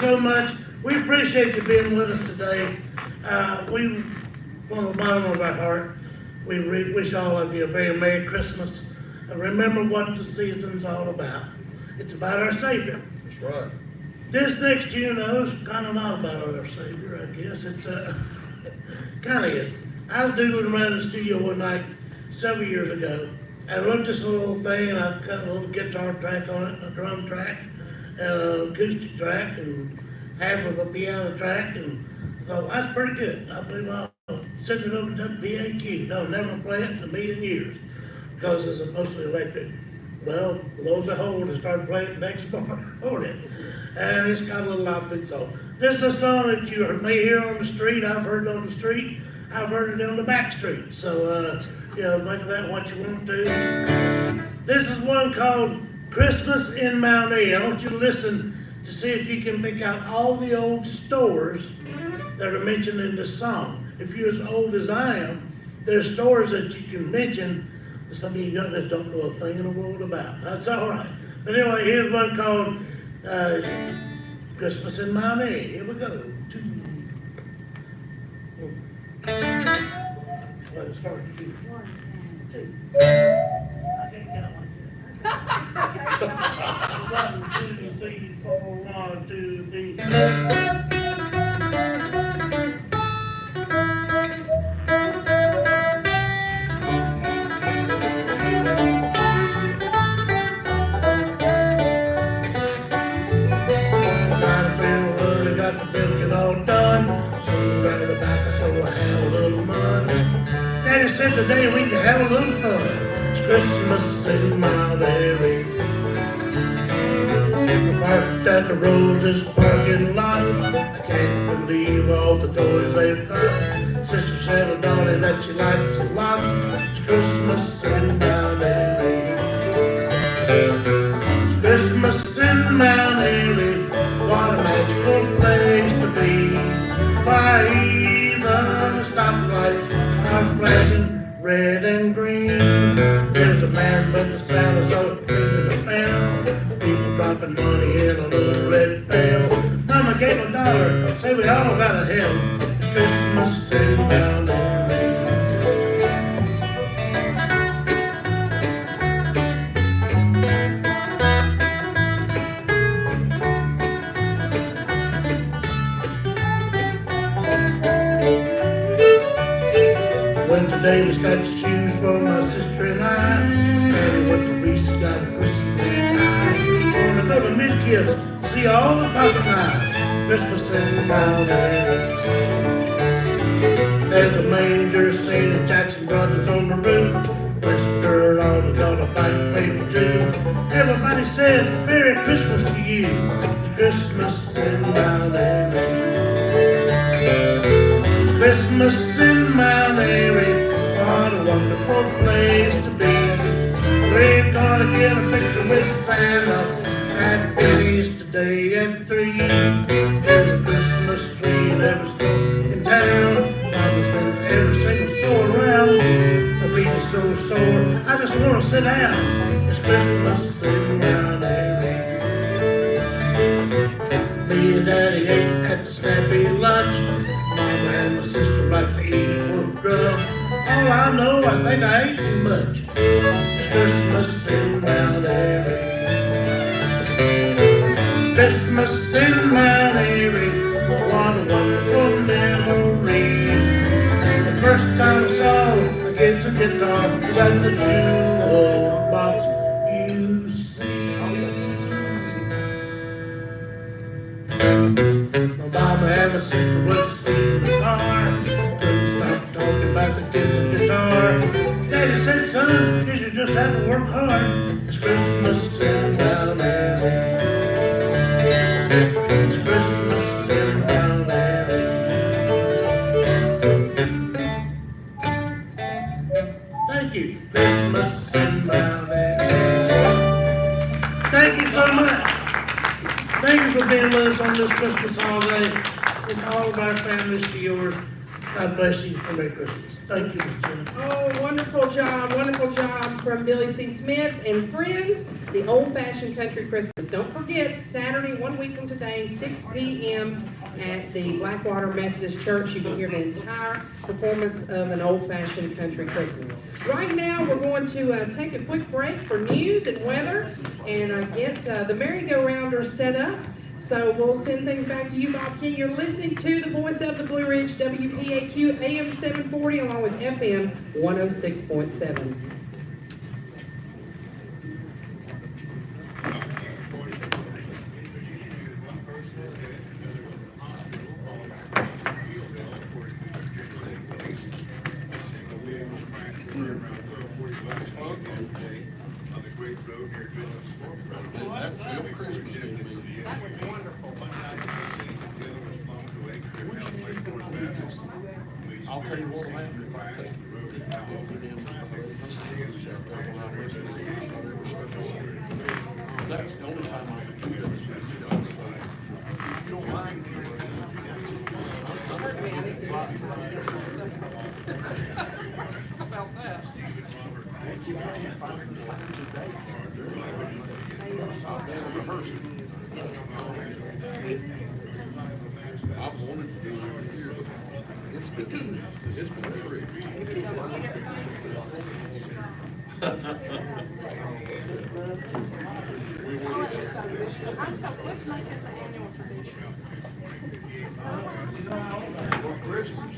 so much. We appreciate you being with us today. We, from the bottom of our heart, we wish all of you a very Merry Christmas. And remember what the season's all about. It's about our Savior. That's right. This next tune, though, is kind of not about our Savior, I guess. It's kind of is. I was doodling around the studio one night several years ago, and I looked at this little thing, and I cut a little guitar track on it, a drum track, and an acoustic track, and half of a piano track, and I thought, well, that's pretty good. I believe I'll send it over to WPAQ. They'll never play it in a million years, because it's mostly electric. Well, lo and behold, I started playing it next morning, and it's got a little outfit song. This is a song that you may hear on the street. I've heard it on the street. I've heard it on the back street. So, you know, make of that what you want to. This is one called Christmas in Mount Airy. I want you to listen to see if you can pick out all the old stores that are mentioned in this song. If you're as old as I am, there's stores that you can mention that some of you youngsters don't know a thing in the world about. That's all right. But anyway, here's one called Christmas in Mount Airy. Here we go. Let's start. 1, 2. I can't count like that. 1, 2, 3, 4. 1, 2, 3. Daddy said today we can have a little fun. It's Christmas in Mount Airy. We parked at the Roses parking lot. I can't believe all the toys they've got. Sister said a dolly that she likes a lot. It's Christmas in Mount Airy. It's Christmas in Mount Airy. What a magical place to be. Why even the stoplights are flashing red and green. There's a man with the sound of so ringing the bell. People dropping money in a little red pail. Mama gave $1, say we all got a hell. It's Christmas in Mount Airy. Davis got shoes for my sister and I. Daddy went to Reese, got a Christmas tie. Gonna go to Mid-Kids, see all the pocket knives. Christmas in Mount Airy. There's a manger, St. Jackson Brothers on the roof. Western Alder's got a bike paper too. Everybody says Merry Christmas to you. It's Christmas in Mount Airy. It's Christmas in Mount Airy. What a wonderful place to be. We're gonna get a picture with Santa at Benny's today at 3. There's a Christmas tree in every store in town. Mama's been to every single store around. My feet are so sore, I just wanna sit down. It's Christmas in Mount Airy. Me and Daddy ate at the Snappy lunch. Mama and my sister like to eat pork grub. All I know, I think I ate too much. It's Christmas in Mount Airy. It's Christmas in Mount Airy. What a wonderful memory. The first time I saw a Gibson guitar was at the jewel box. You see. My mama and my sister went to sleep in the car. Couldn't stop talking about the Gibson guitar. Daddy said, son, you should just have to work hard. It's Christmas in Mount Airy. It's Christmas in Mount Airy. Thank you. Christmas in Mount Airy. Thank you so much. Thank you for being with us on this Christmas holiday. From all of our families to yours. God bless you and Merry Christmas. Thank you, Ms. Jenny. Oh, wonderful job from Billy C. Smith and friends, the Old Fashioned Country Christmas. Don't forget, Saturday, 1 week from today, 6 p.m. at the Blackwater Methodist Church. You can hear the entire performance of an Old Fashioned Country Christmas. Right now, we're going to take a quick break for news and weather and get the merry-go-rounders set up. So we'll send things back to you, Bob King. You're listening to the voice of the Blue Ridge, WPAQ AM 740, along with FM 106.7. That's real Christmas to me. That was wonderful. I'll tell you what will happen if I take that's the only time I can do this. You don't mind. Hurt me, I didn't get lots of time to get some stuff. How about that? I've wanted to do it here, but it's been free. I'm so, let's make this an annual tradition. For Christmas.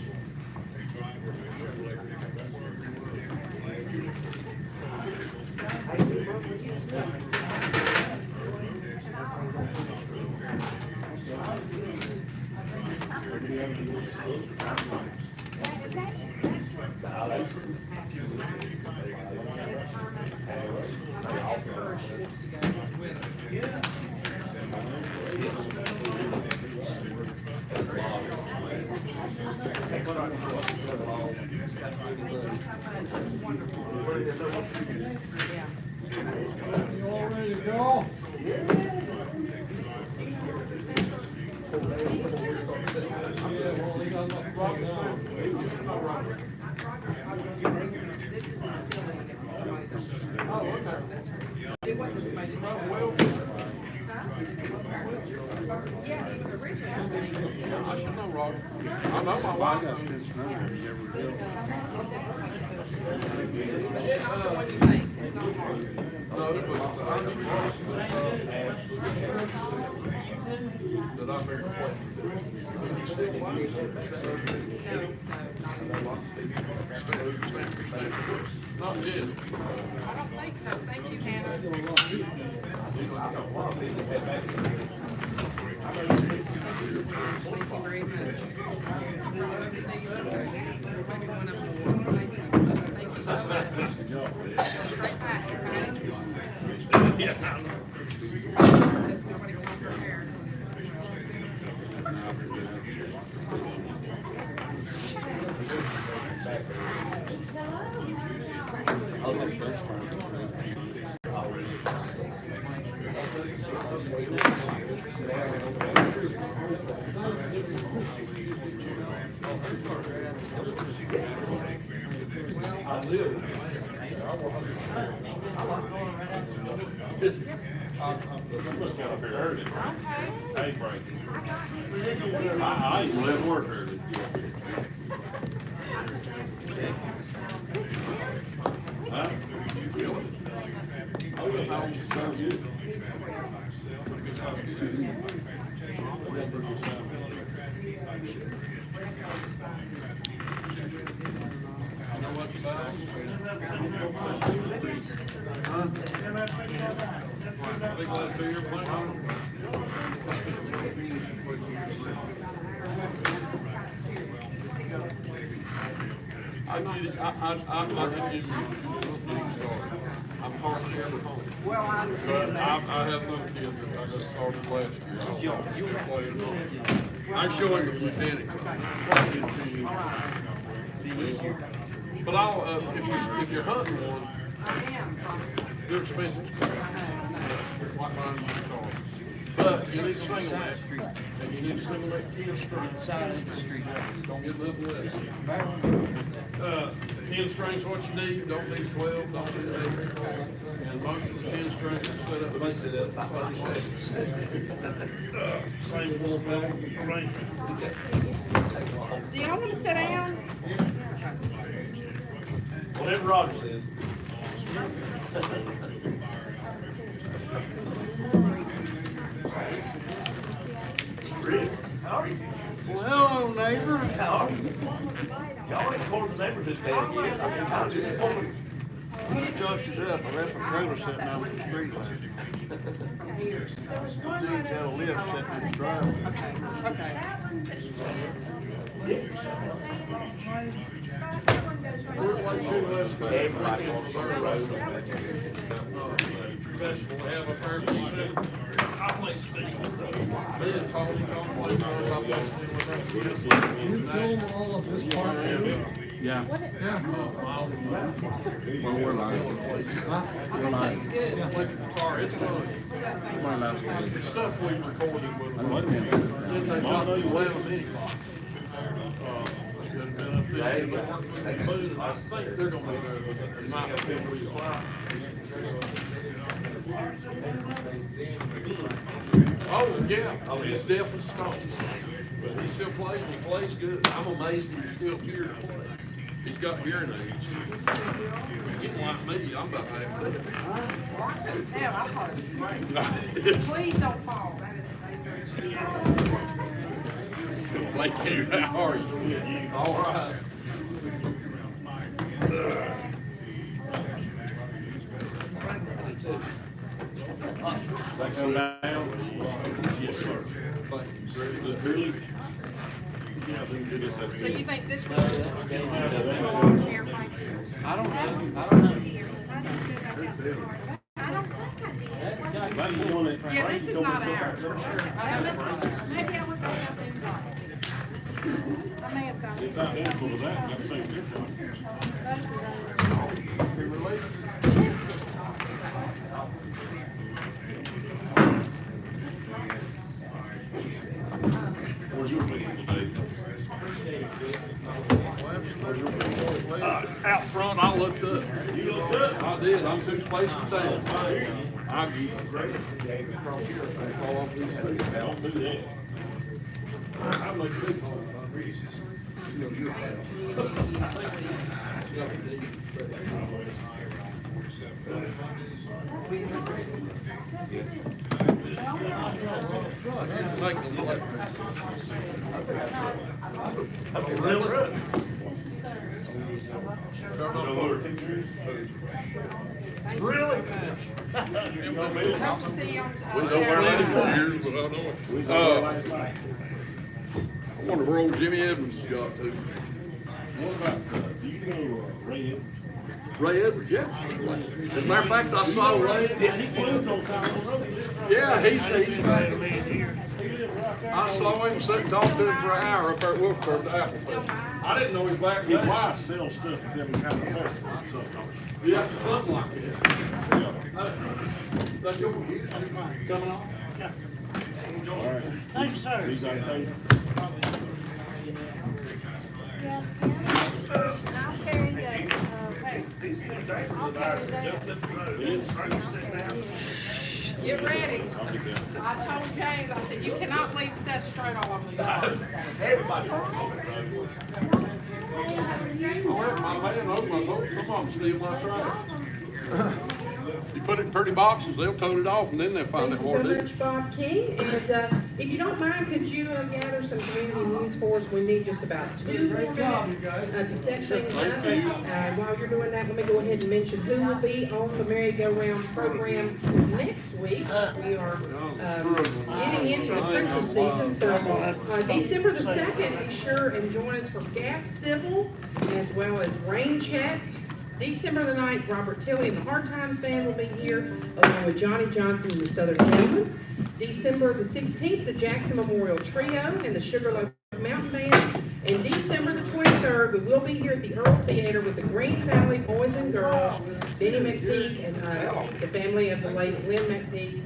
You all ready to go? This is my feeling if somebody don't. Oh, okay. It wasn't the space show. Yeah, he was originally. I should know, Roger. I know my wife. But it's not the one you think, it's not hard. No, it was, I knew that I very much. Not this. I don't think so, thank you, Hannah. Thank you very much. Everything's okay. Maybe one of them. Thank you so much. Straight back, okay? Nobody come prepared. Hey, Frankie. I ain't let work early. Huh? Oh, yeah, so good. I'm not gonna give you a getting started. I'm hardly ever home. Well, I But understand I that. have little kids that I just started last year. I'm still playing home. I'm showing the mechanics. But I'll, if you're hunting one, I am, possibly. they're expensive. I know. It's like buying a new car. But you need to sing that, and you need to sing that 10 strings. Don't get nothing less. 10 strings what you need, don't need 12, don't need 8. And most of the 10 strings are set up. Same full pedal arrangement. Do y'all wanna sit down? Whatever Roger says. Rick, how are you? Well, hello, neighbor. How are you? Y'all ain't toured the neighborhood bad yet. I'm kind of disappointed. I jumped it up. I left my trailer sitting out on the street last night. Got a lift sitting in the driveway. Okay. Everybody on the road. Festival, have a fair weekend. I like to see some. Me and Tony talking about All of this part. Yeah. Well, we're live. Huh? We're live. That's good. Sorry, it's fun. My last one. The stuff we recorded with them. I understand. Then they got the 11 minutes. I think they're gonna be there. In my opinion, we fly. Oh, yeah, it's definitely stopped. But he still plays, and he plays good. I'm amazed he's still here to play. He's got hearing aids. Getting like me, I'm about half dead. Well, I couldn't tell, I thought it was great. It's Please don't fall, that is dangerous. like you, how are you? All right. Thanks, down. Yes, sir. Thank you. This Billy. Yeah, we can do this as So you think this one? I don't know. That's the one that. Yeah, this is not ours, for sure. I know this is not ours. Maybe I would have got the invite. I may have got it. It's identical to that, got the same difference. Where's your vehicle today? Where's your vehicle? Out front, I looked up. You looked up? I did, I'm 2 spaces down. I get straight. Fall off these streets. Don't do that. I make big holes. Really? Really? Hope to see you on We don't Saturday. for years, but I know it. I wonder where old Jimmy Evans has got to. What about, do you know Ray Evans? Ray Edwards, yeah. As a matter of fact, I saw Ray. Yeah, he's lived on South Road. He lives right Yeah, he's He lives right there. I saw him sit and talk to him for an hour up there at Wilkesburg at the Apple Place. I didn't know he was back His his wife wife. sells stuff at them kind of festivals, something. Yeah, something like that. That's your coming on? All right. Thanks, sir. He's on tape. Yeah, first, and I'll carry the, I'll carry that. Yes. Get ready. I'll take that. I told James, I said, you cannot leave stuff straight all over the yard. Everybody. I left my van open, I was hoping some of them steal my trash. You put it in pretty boxes, they'll tote it off and then they'll find Thank out you what so it is. much, Bob King. And if you don't mind, could you gather some community news for us? We need just about 2 more minutes to set things up. While you're doing that, let me go ahead and mention who will be on the merry-go-round program next week. We are getting into the Christmas season, so December the 2nd, be sure and join us for Gap Civil as well as Rain Check. December the 9th, Robert Tilley and the Hard Times Band will be here, along with Johnny Johnson and the Southern Gentlemen. December the 16th, the Jackson Memorial Trio and the Sugarloaf Mountain Band. And December the 23rd, we will be here at the Earl Theater with the Green Valley Boys and Girls, Benny McPeak and the family of the late Lynn McPeak.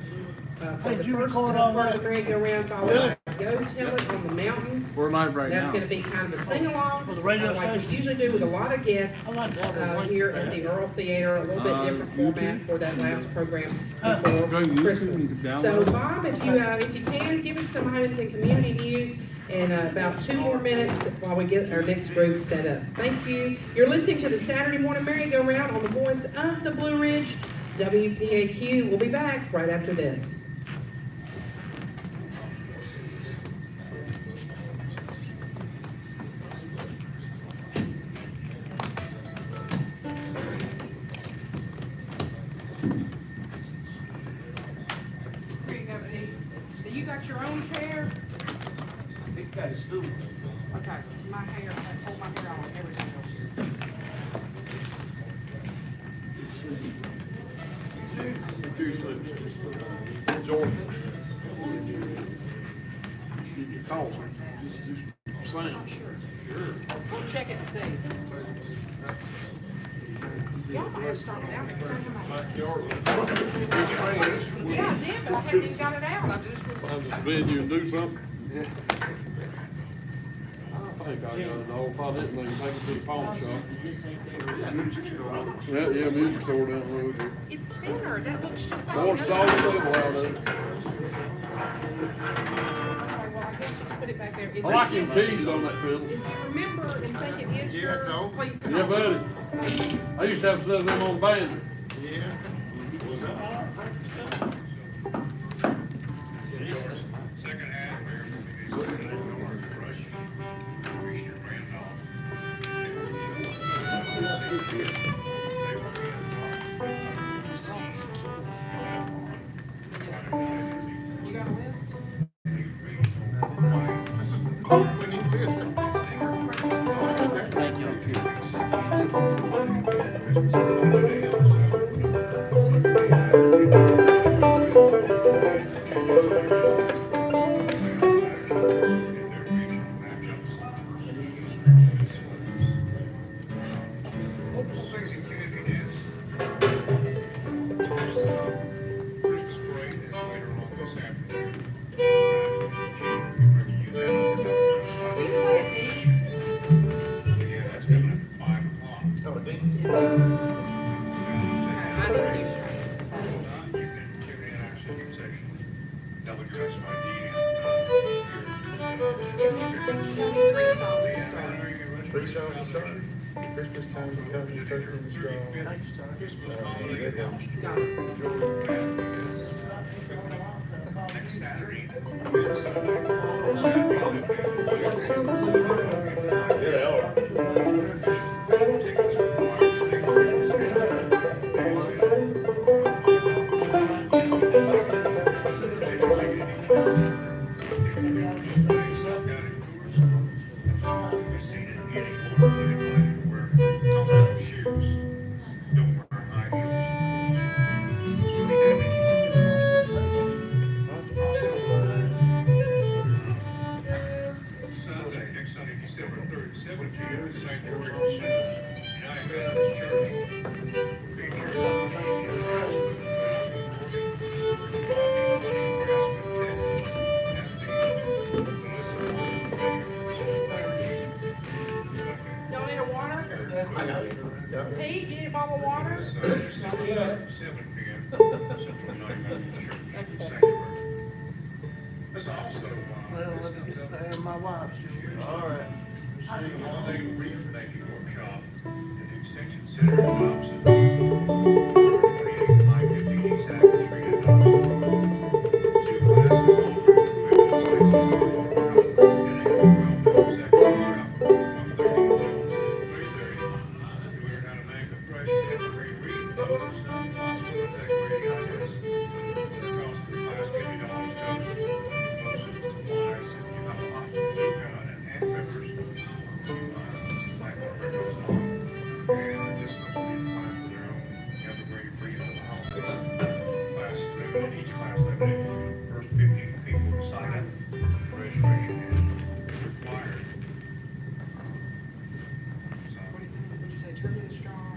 For Hey, the did you first record part all of that? the merry-go-round, followed by Go Tell It on the Mountain. We're live right That's now. gonna be kind of a sing-along, For the radio like we station? usually do with a lot of guests, I like to have a link here to at that. the Earl Theater, a little bit different format YouTube? for that last program Huh. before Go to YouTube Christmas. and download So it. Bob, if you can, give us some Huntington community news and, about 2 more minutes while we get our next group set up. Thank you. You're listening to the Saturday Morning Merry-Go-Round on the voice of the Blue Ridge, WPAQ. We'll be back right after this. Here you go, Eddie. You got your own chair? Big cat of stool. Okay, my hair, I pull my hair on everything else. Jordan. Give you a call, just sing. We'll check it and see. Y'all might have started out because I have my. Yeah, I did, but I haven't even got it out. I just was. Find this venue and do something. I think I got it all. If I didn't, they can take it to the pawn shop. Yeah, music store down the road here. It's thinner. That looks just like. More solid level out of it. Okay, well, I guess just put it back there. If I like you- them keys on that fiddle. If you remember and think it is yours, please call. Yeah, buddy. I used to have some of them on banjo. Second half, Mayor, rush, increase your granddaughter. You got a list? Thank you. Christmas parade is later on this afternoon. Bringing you that over to Are you at D? Yeah, that's coming at 5 o'clock. I need new strings. You can tune in our sister station, WSYD. Tell me 3 songs to start. Three songs to start. Christmas time becomes turkey strong. Christmas holiday announced. Got it. Next Saturday and Sunday. Tickets shoes. Don't wear high heels. Sunday, next Sunday, December 3rd, 7 p.m. at St. George Central United Methodist Church. Y'all need a water? Pete, you need a bottle of water? Sunday, December 3rd, 7 p.m. Central United Methodist Church Sanctuary. There's also, this comes up my wife. All right. The holiday wreath making workshop at the Extension Center in Dobson. 28 550 East Atkins Street in Dobson. 2 classes You learn how to make a fresh decorated wreath, bows, some possible decorating items. The cost of the class $50 covers most of the supplies. If you have a hot glue gun and hand trimmers, like what goes on. And this must be supplies for their own. You have to bring your wreath to the holidays. Class limited, each class limited to the first 15 people to sign up. Registration is required. So, Would you say turkey is strong?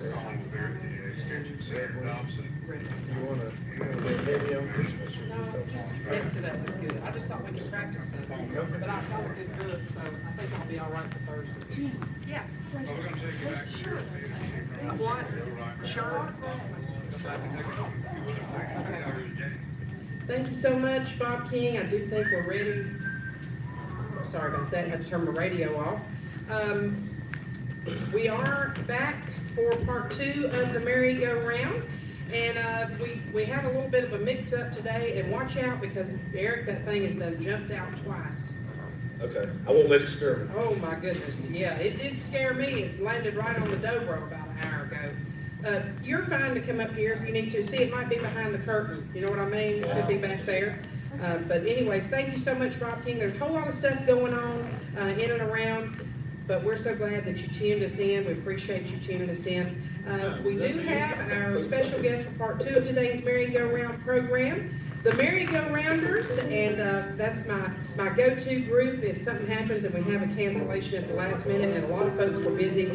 it's all there at the Extension Center, Dobson. You wanna get heavy on Christmas or No, just okay? just mix it up, it's good. I just thought we could practice something, but I got a good book, so I think I'll be all right for Thursday. Yeah. Oh, we're gonna take you back to your What? Sure. Come back and take it home. You will have things straight out of Jenny. Thank you so much, Bob King. I do think we're ready. Sorry about that, had to turn my radio off. We are back for part 2 of the merry-go-round. And we had a little bit of a mix-up today, and watch out because Eric, that thing has done jumped out twice. Okay, I won't let it scare me. Oh my goodness, yeah, it did scare me. It landed right on the dobro about an hour ago. You're fine to come up here if you need to. See, it might be behind the curtain, you know what I mean? It could be back there. But anyways, thank you so much, Bob King. There's a whole lot of stuff going on in and around, but we're so glad that you tuned us in. We appreciate you tuning us in. We do have our special guest for part 2 of today's merry-go-round program, the merry-go-rounders, and that's my go-to group if something happens and we have a cancellation at the last minute, and a lot of folks were busy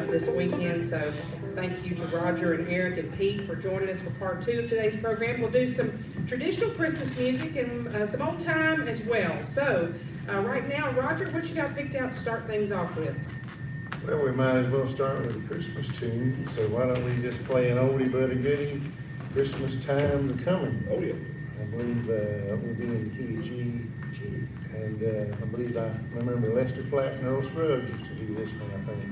this weekend, so thank you to Roger and Eric and Pete for joining us for part 2 of today's program. We'll do some traditional Christmas music and some old time as well. So right now, Roger, what you got picked out to start things off with? Well, we might as well start with a Christmas tune, so why don't we just play an oldie but a goodie, Christmas Time's a-Coming. Oh, yeah. I believe that will be in the key of G, and I believe I remember Lester Flatt and Earl Scruggs used to do this one, I think.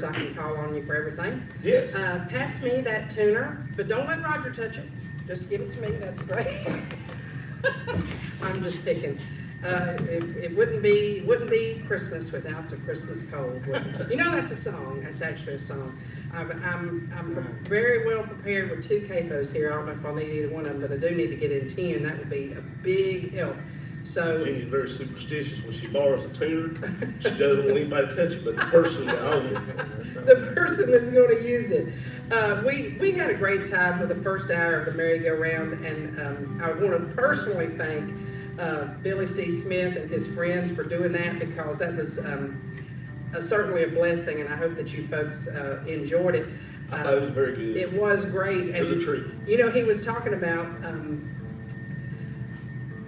I can call on you for everything. Yes. Pass me that tuner, but don't let Roger touch it. Just give it to me, that's great. I'm just picking. It wouldn't be Christmas without the Christmas cold. You know that's a song. That's actually a song. I'm very well prepared with 2 capos here. I don't know if I'll need either one of them, but I do need to get in 10. That would be a big help. So Jenny's very superstitious. When she borrows a tuner, she doesn't want anybody to touch it, but the person that owns it. The person that's going to use it. We had a great time for the first hour of the merry-go-round, and I want to personally thank Billy C. Smith and his friends for doing that, because that was certainly a blessing, and I hope that you folks enjoyed it. I thought it was very good. It was great. It was a treat. You know, he was talking about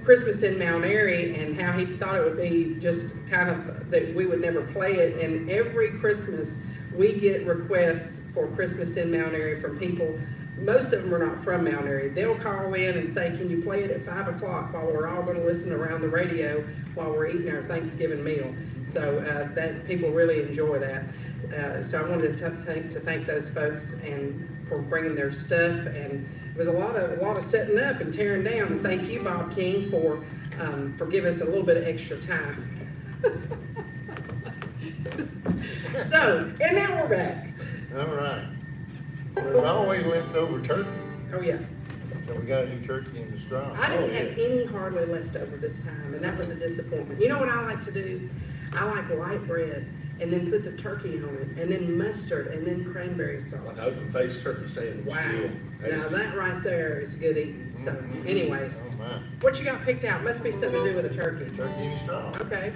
Christmas in Mount Airy and how he thought it would be just kind of that we would never play it. And every Christmas we get requests for Christmas in Mount Airy from people. Most of them are not from Mount Airy. They'll call in and say, can you play it at 5 o'clock while we're all going to listen around the radio while we're eating our Thanksgiving meal. So that people really enjoy that. So I wanted to thank those folks and for bringing their stuff, and it was a lot of setting up and tearing down. And thank you, Bob King, for giving us a little bit of extra time. So, and now we're back. All right. There's always leftover turkey, Oh, yeah. so we got a new turkey in the straw. I didn't have any hardly left over this time, and that was a disappointment. You know what I like to do? I like light bread, and then put the turkey on it, and then mustard, and then cranberry sauce. Like open faced turkey sandwich. Wow. Yeah. Now that right there is good eating. So anyways, Oh, my. what you got picked out? Must be something to do with a turkey. Turkey in the straw. Okay.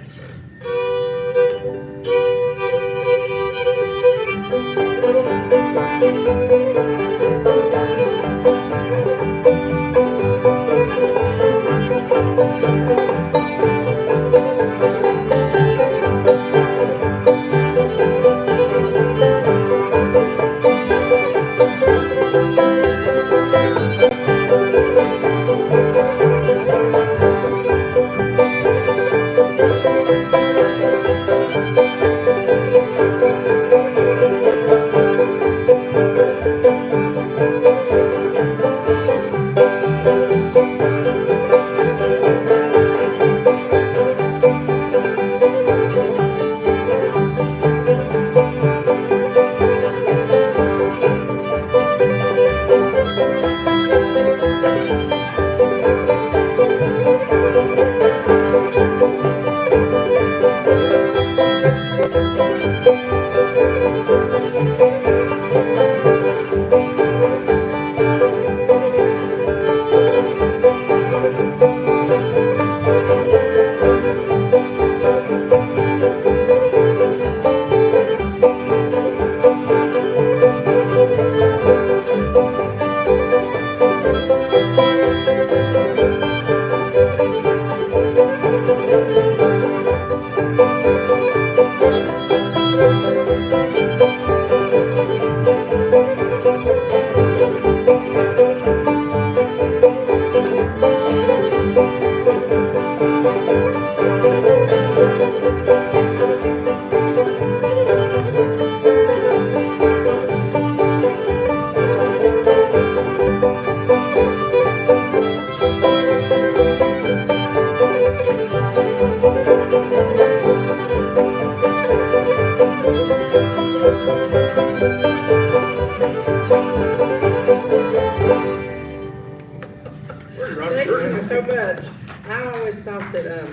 Thank you so much. I always thought that,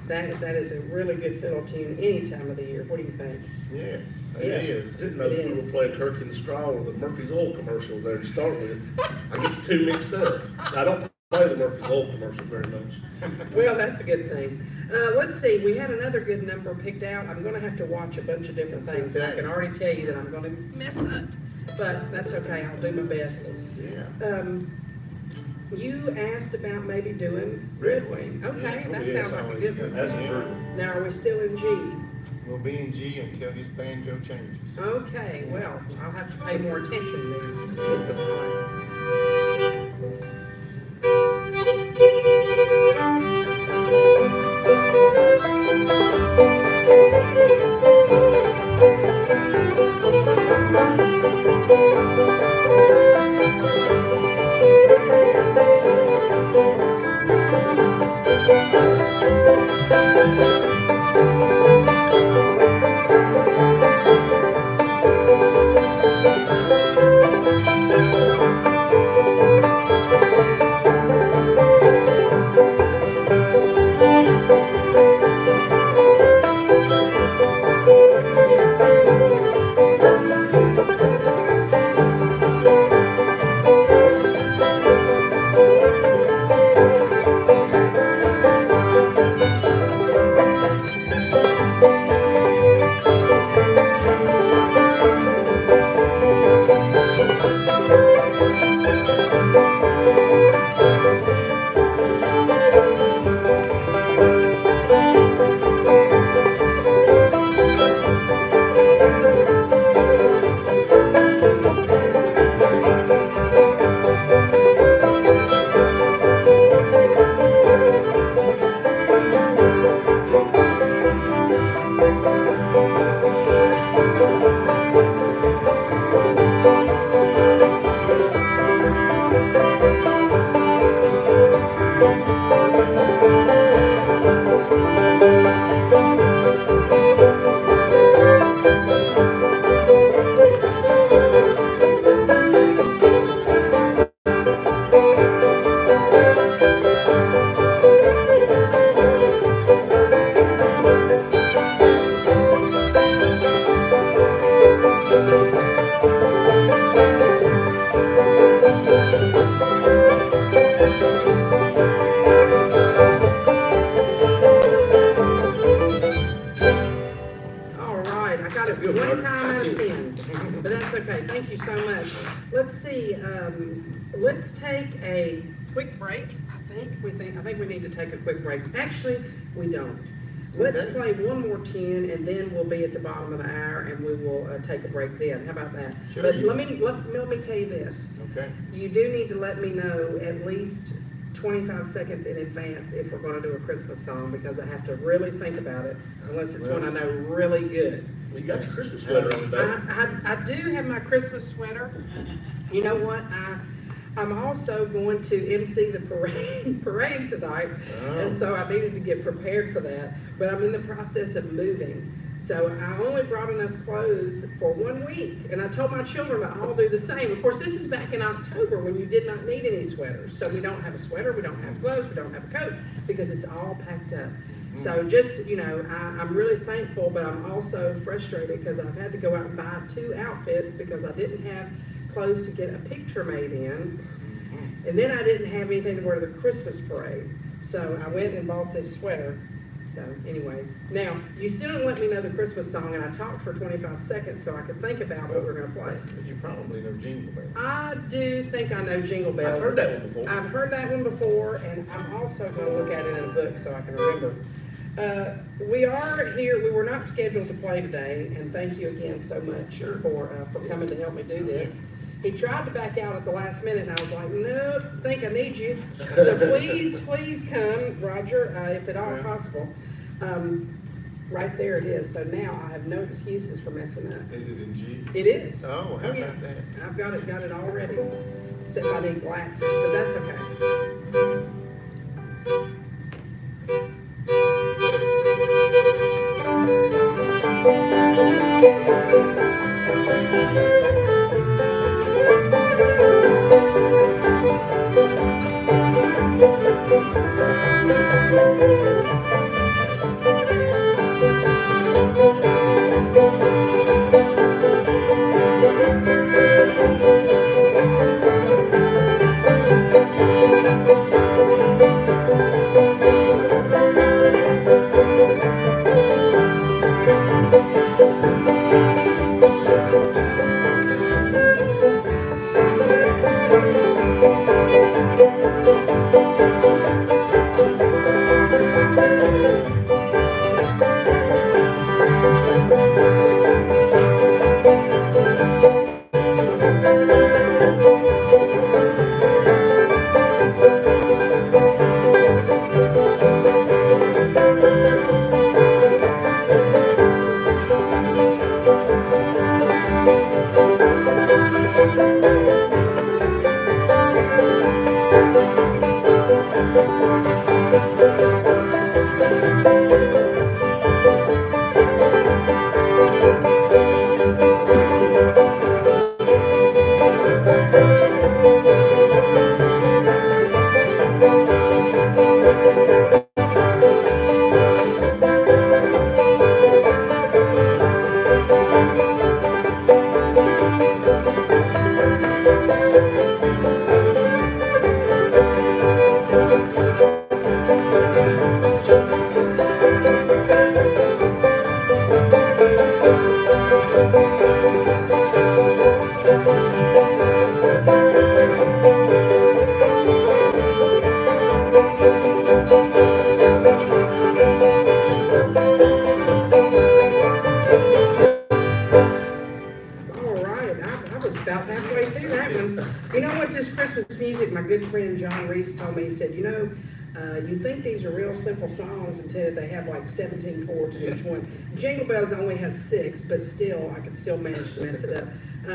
that is a really good fiddle tune any time of the year. What do you think? Yes, it Yes. is. Didn't know It if we is. would play Turkey in the Straw or the Murphy's Oil commercial there to start with. I get the two mixed up. I don't play the Murphy's Oil commercial very much. Well, that's a good thing. Let's see, we had another good number picked out. I'm gonna have to watch a bunch of different That's things, and I okay. can already tell you that I'm gonna mess up, but that's okay, I'll do my best. Yeah. You asked about maybe doing Red Wing. Okay, Yeah, that yeah, sounds like a always good good. one. That's Yeah. true. Now, are we still in G? We'll be in G until his banjo changes. Okay, well, I'll have to pay more attention then. All right. good, one Roger. time out of 10, but that's okay, thank you so much. Let's see, let's take a quick break, I think we need to take a quick break. Actually, we don't. Let's Okay. play one more tune, and then we'll be at the bottom of the hour, and we will take a break then. How about that? Sure. But let me tell you this. Okay. You do need to let me know at least 25 seconds in advance if we're gonna do a Christmas song, because I have to really think about it, unless it's one I know really good. Well, you got your Christmas sweater on today. I do have my Christmas sweater. You know what? I'm also going to MC the parade tonight, and so I needed to get prepared for that. But I'm in the process of moving, so I only brought enough clothes for 1 week, and I told my children to all do the same. Of course, this is back in October when you did not need any sweaters, so we don't have a sweater, we don't have clothes, we don't have a coat, because it's all packed up. So just, you know, I'm really thankful, but I'm also frustrated because I've had to go out and buy 2 outfits because I didn't have clothes to get a picture made in. And then I didn't have anything to wear to the Christmas parade. So I went and bought this sweater. So anyways, now, you still didn't let me know the Christmas song, and I talked for 25 seconds so I could think about what we're gonna play. But you probably know Jingle Bells. I do think I know Jingle Bells. I've heard that one before. I've heard that one before, and I'm also gonna look at it in a book so I can remember. We are here, we were not scheduled to play today, and thank you again so much for coming to help me do this. He tried to back out at the last minute, and I was like, nope, think I need you. So please come, Roger, if at all possible. Right there it is. So now I have no excuses for messing up. Is it in G? It is. Oh, how yeah. about that? I've got it already. Except I need glasses, but that's okay. About halfway through that one. You know what, this Christmas music, my good friend John Reese told me, he said, you know, you think these are real simple songs until they have like 17 chords in each one. Jingle Bells only has 6, but still, I could still manage to mess it up.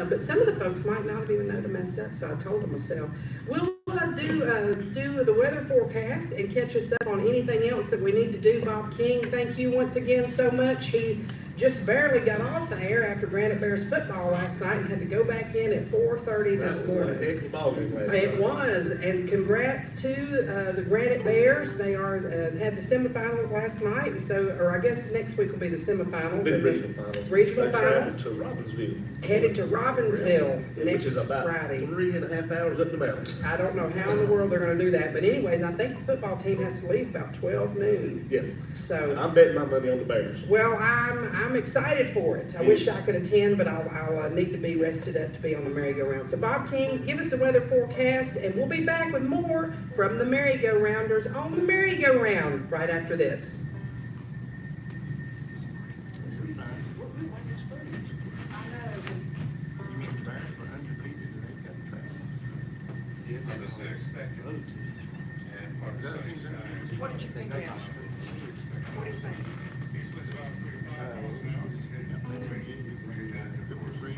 But some of the folks might not even know to mess up, so I told them myself. We'll do the weather forecast and catch us up on anything else that we need to do. Bob King, thank you once again so much. He just barely got off the air after Granite Bears football last night and had to go back in at 4:30 this morning. That was a heck of a ball game last It night. was, and congrats to the Granite Bears. They had the semifinals last night, and so, or I guess next week will be the semifinals. Big and then regional finals. Regional They traveled finals. to Robbinsville. Headed to Robbinsville Which next is about Friday. 3.5 hours up the mountains. I don't know how in the world they're gonna do that, but anyways, I think the football team has to leave about 12 noon. Yeah. So, I'm betting my money on the Bears. well, I'm I'm excited for it. I wish I could attend, but I'll need to be rested up to be on the merry-go-round. So Bob King, give us the weather forecast, and we'll be back with more from the merry-go-rounders on the merry-go-round right after this. This is expected. And part of the sunny skies. What did you think, Al? What do you think? East winds about 3 to 5 miles an hour. Heading up the way. Rain jack, of course, is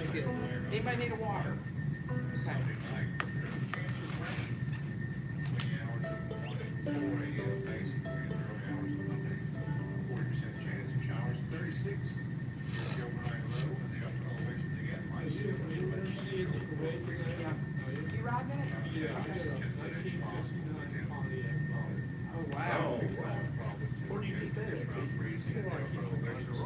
Okay, anybody need a water? Sunday night, there's a chance of rain. Wing hours of 1 and 4 a.m. basically, and early hours of Monday. 40% chance of showers, 36. The overnight low and the upper elevations again, minus 2. You riding it? Yeah, just 10 minutes possible again. Oh, wow. Where do you get that? Around freezing and the upper elevations.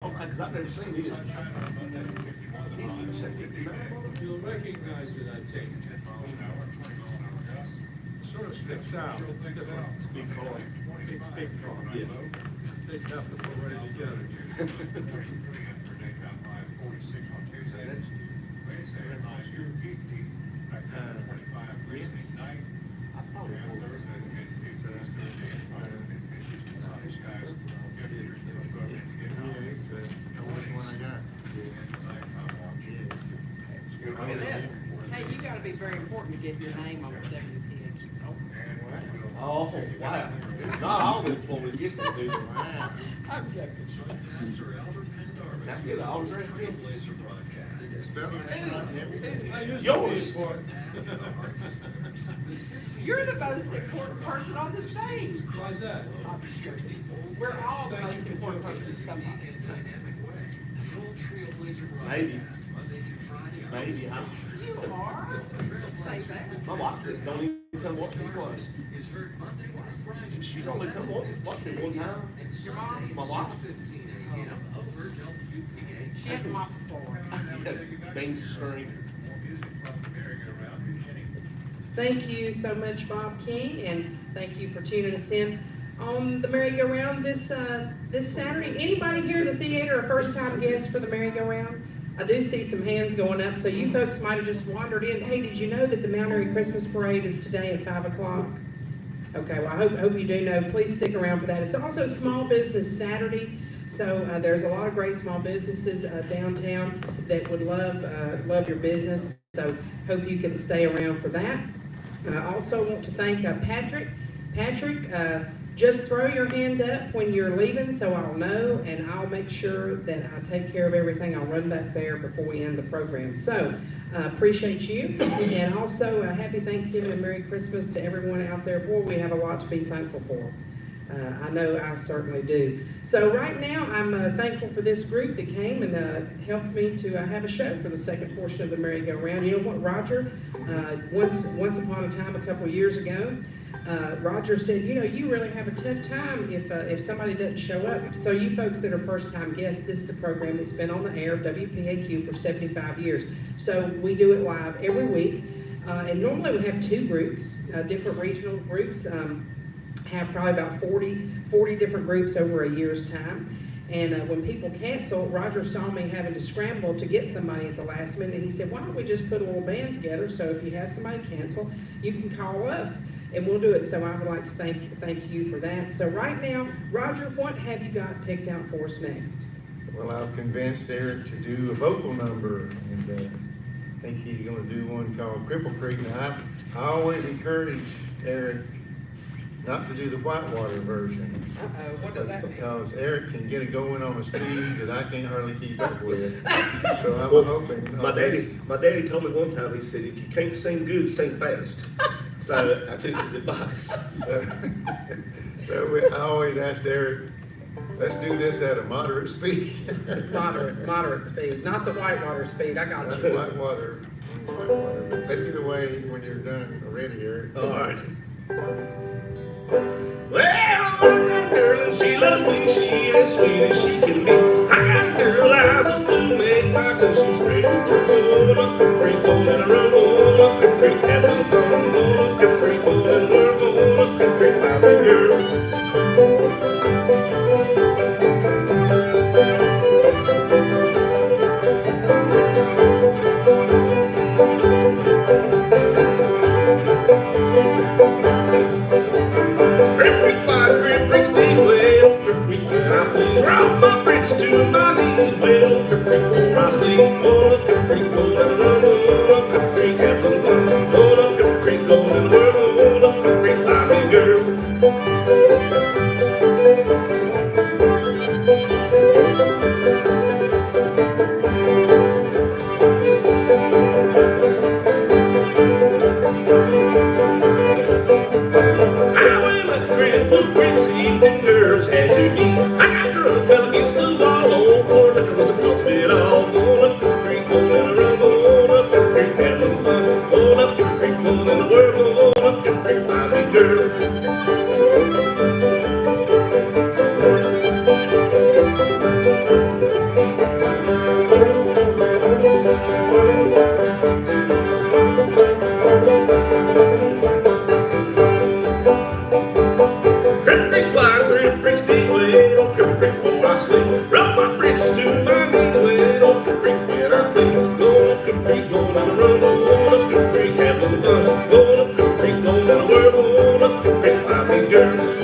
Oh, because I've never seen these. Sunshine on Monday, 51 the highs, 50 day. You'll recognize it, I'd say. 6 to 10 miles an hour, 20 mile an hour gusts. Sort of sticks out. Big car. Big car. Yeah. Sticks out before we're ready to go. 33 for daytime high, 46 on Tuesday. Wednesday, high here, peak deep, back down to 25, Wednesday night. And Thursday, the mid-50s, Thursday and Friday, mid-50s and sunny skies. Temperatures still struggling to get out. Look at this. Hey, you gotta be very important to get your name on the WPAQ. Oh, wow. Not all the employees get that, do they? I'm joking. Pastor Albert Pendarvis. Now, get an autograph. Trailblazer broadcast. Yours. You're the most important person on the stage. Why's that? We're all the most important person to somebody. Dynamic way. The old Trailblazer Maybe. broadcast, Monday through Friday on Maybe. this station. You are. Say that. My wife don't even come watch me twice. Is heard Monday through Friday. She's only come watch me one time. Your mom? My wife. 15 a.m. over WPAQ. She had to mop the floor. Beans string. More music from the merry-go-round, Jenny. Thank you so much, Bob King, and thank you for tuning us in on the merry-go-round this Saturday. Anybody here in the theater a first-time guest for the merry-go-round? I do see some hands going up, so you folks might have just wandered in. Hey, did you know that the Mount Airy Christmas Parade is today at 5 o'clock? Okay, well, I hope you do know. Please stick around for that. It's also Small Business Saturday, so there's a lot of great small businesses downtown that would love your business. So hope you can stay around for that. I also want to thank Patrick. Patrick, just throw your hand up when you're leaving so I'll know, and I'll make sure that I take care of everything. I'll run back there before we end the program. So appreciate you, and also happy Thanksgiving and Merry Christmas to everyone out there. Boy, we have a lot to be thankful for. I know I certainly do. So right now, I'm thankful for this group that came and helped me to have a show for the second portion of the merry-go-round. You know what, Roger? Once upon a time, a couple of years ago, Roger said, you know, you really have a tough time if somebody doesn't show up. So you folks that are first-time guests, this is a program that's been on the air of WPAQ for 75 years. So we do it live every week, and normally we have two groups, different regional groups. Have probably about 40 different groups over a year's time. And when people cancel, Roger saw me having to scramble to get somebody at the last minute. He said, why don't we just put a little band together, so if you have somebody cancel, you can call us and we'll do it. So I would like to thank you for that. So right now, Roger, what have you got picked out for us next? Well, I've convinced Eric to do a vocal number, and I think he's gonna do one called Cripple Creek. Now, I always encourage Eric not to do the Whitewater version. Uh-oh, what does that mean? Because Eric can get it going on a speed that I can't hardly keep up with. So I'm hoping. My daddy told me one time, he said, if you can't sing good, sing fast. So I took his advice. I always asked Eric, let's do this at a moderate speed. Moderate speed, not the Whitewater speed. I got you. Whitewater. Take it away when you're done already, Eric. All right. Well, I got a girl and she loves me, she is sweet as she can be. I got a girl, eyes of blue, make my good, she's ready his way on Cripple Creek before I sleep. Going up Cripple Creek, going in the world, going up Cripple Creek, have a little fun. Going up Cripple Creek, going in the world, going up Cripple Creek, fly me girl. I went up Cripple Creek, see them girls had to eat. I got drunk, fell against the wall, old poor liquor was across it all. Going up Cripple Creek, going in the road, going up Cripple Creek, have a little fun. Going up Cripple Creek, going in the world, going up Cripple Creek, find me girl. Cripple Creek's wide, Cripple Creek's deep, way on Cripple Creek before I sleep. Rub my bridges to my knees, way on Cripple Creek, where I please. Going up Cripple Creek, going in the road, going up Cripple Creek, have a little fun. Going up Cripple Creek, going in the world, going up Cripple Creek, find me girl.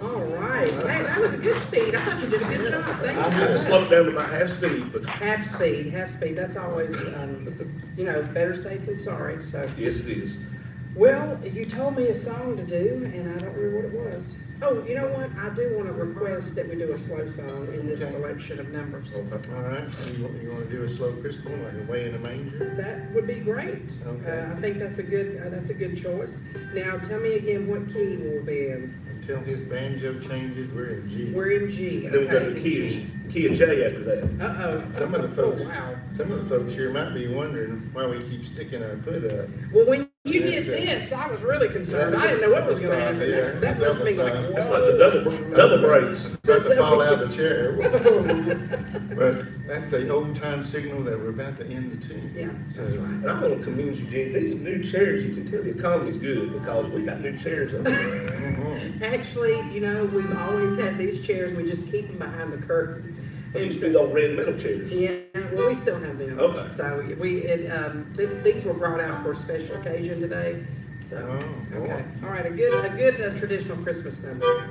All right, hey, that was a good speed, I thought you did a good job, thank I you. had to slow it down to about half speed, but Half speed, that's always, better safe than sorry, so. yes, it is. Well, you told me a song to do, and I don't remember what it was. Oh, you know what, I do want to request that we do a slow song in this Okay. selection of numbers. All right, so you wanna do a slow Christmas, like Away in the Manger? That would be great. Okay. I think that's a good choice. Now, tell me again what key we'll be in. Until his banjo changes, we're in G. We're in G, And then we got okay, the in key, G. key of J after that. Uh-oh. Some of the folks, Oh, wow. some of the folks here might be wondering why we keep sticking our foot up. Well, when you That's did it. this, I was really concerned. I didn't know what was gonna happen. Yeah, That must mean like, that was That's whoa. like the double brakes. About to fall out of the chair. But that's a old time signal that we're about to end the tune. Yeah, So, that's right. And I want to commend you, Gene. These new chairs, you can tell the economy's good because we got new chairs up there. mhm. Actually, we've always had these chairs, we just keep them behind the curtain. It used to be the old red metal chairs. Yeah, well, we still have them. Okay. So these were brought out for a special occasion today, so, Oh, okay. All right, a good traditional Christmas number.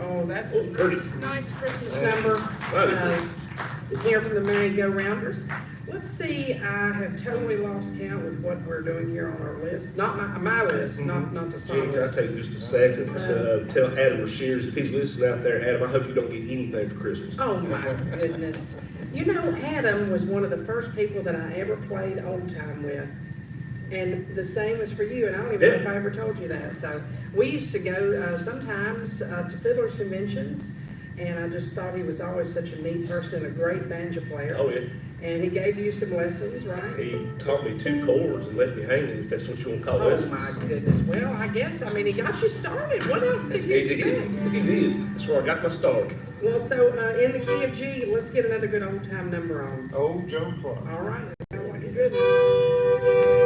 Oh, that's a Pretty. nice Christmas number. That is Here from the Merry-Go-Rounders. Let's see, I have totally lost count with what we're doing here on our list. Not my list, not the song Jenny, can I list. take just a second to tell Adam Shears, if he's listening out there, Adam, I hope you don't get anything for Christmas. Oh my goodness. You know, Adam was one of the first people that I ever played old time with. And the same was for you, and I don't even know if I ever told you that. So we used to go sometimes to fiddlers conventions, and I just thought he was always such a neat person and a great banjo player. Oh, yeah. And he gave you some lessons, right? He taught me 2 chords and left me hanging, if that's what you want to call Oh lessons. my goodness. Well, I guess, I mean, he got you started. What else could you expect? He did. That's where I got my start. Well, so in the key of G, let's get another good old time number on. Old Joe Clark. All right, that sounds like a good one.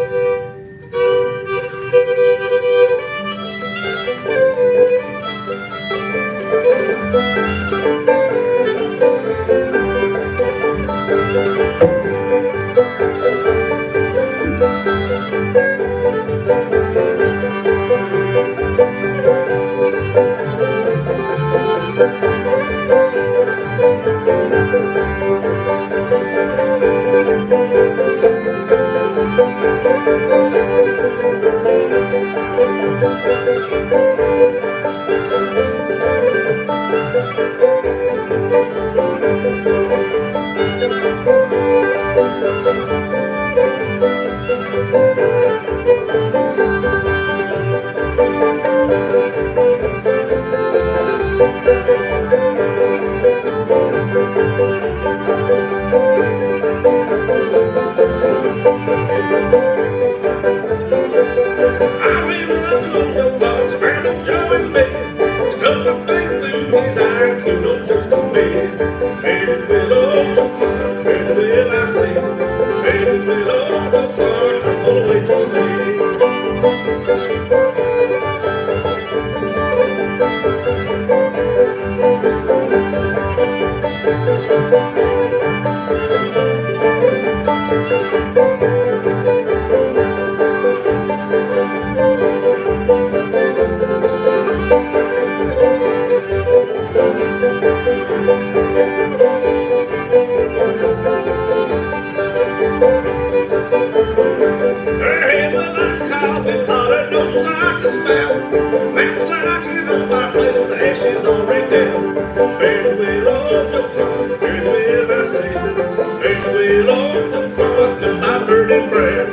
I went around on Joe Clark's found Joe in bed. Stuck my finger through his eye and killed on just a bed. Fairly well, old Joe Clark, fairly well, I say. Fairly well, old Joe Clark, I'm gonna wait to stay. Her head was like a coffee pot, her nose was like a spout. Mouth was like an old fireplace with the ashes all raked down. Fairly well, old Joe Clark, fairly well, I say. Fairly well, old Joe Clark, and my burning breath.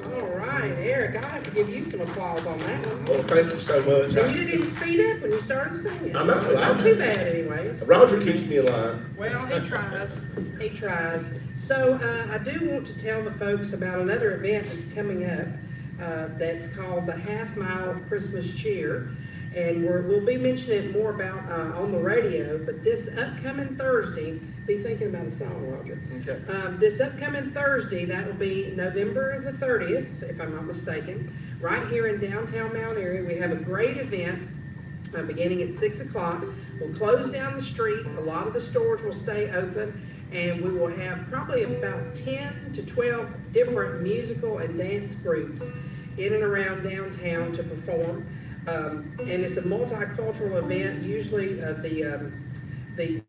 All right, Eric, I have to give you some applause on that one. Well, thank you so much. You didn't even speed up when you started singing. I know. Not too bad anyways. Roger keeps me alive. Well, he tries, he tries. So, I do want to tell the folks about another event that's coming up, that's called the Half Mile of Christmas Cheer. And we'll be mentioning it more about, on the radio, but this upcoming Thursday, be thinking about a song, Roger. Okay. This upcoming Thursday, that will be November the 30th, if I'm not mistaken, right here in downtown Mount Airy. We have a great event beginning at 6 o'clock. We'll close down the street. A lot of the stores will stay open, and we will have probably about 10 to 12 different musical and dance groups in and around downtown to perform. And it's a multicultural event. Usually the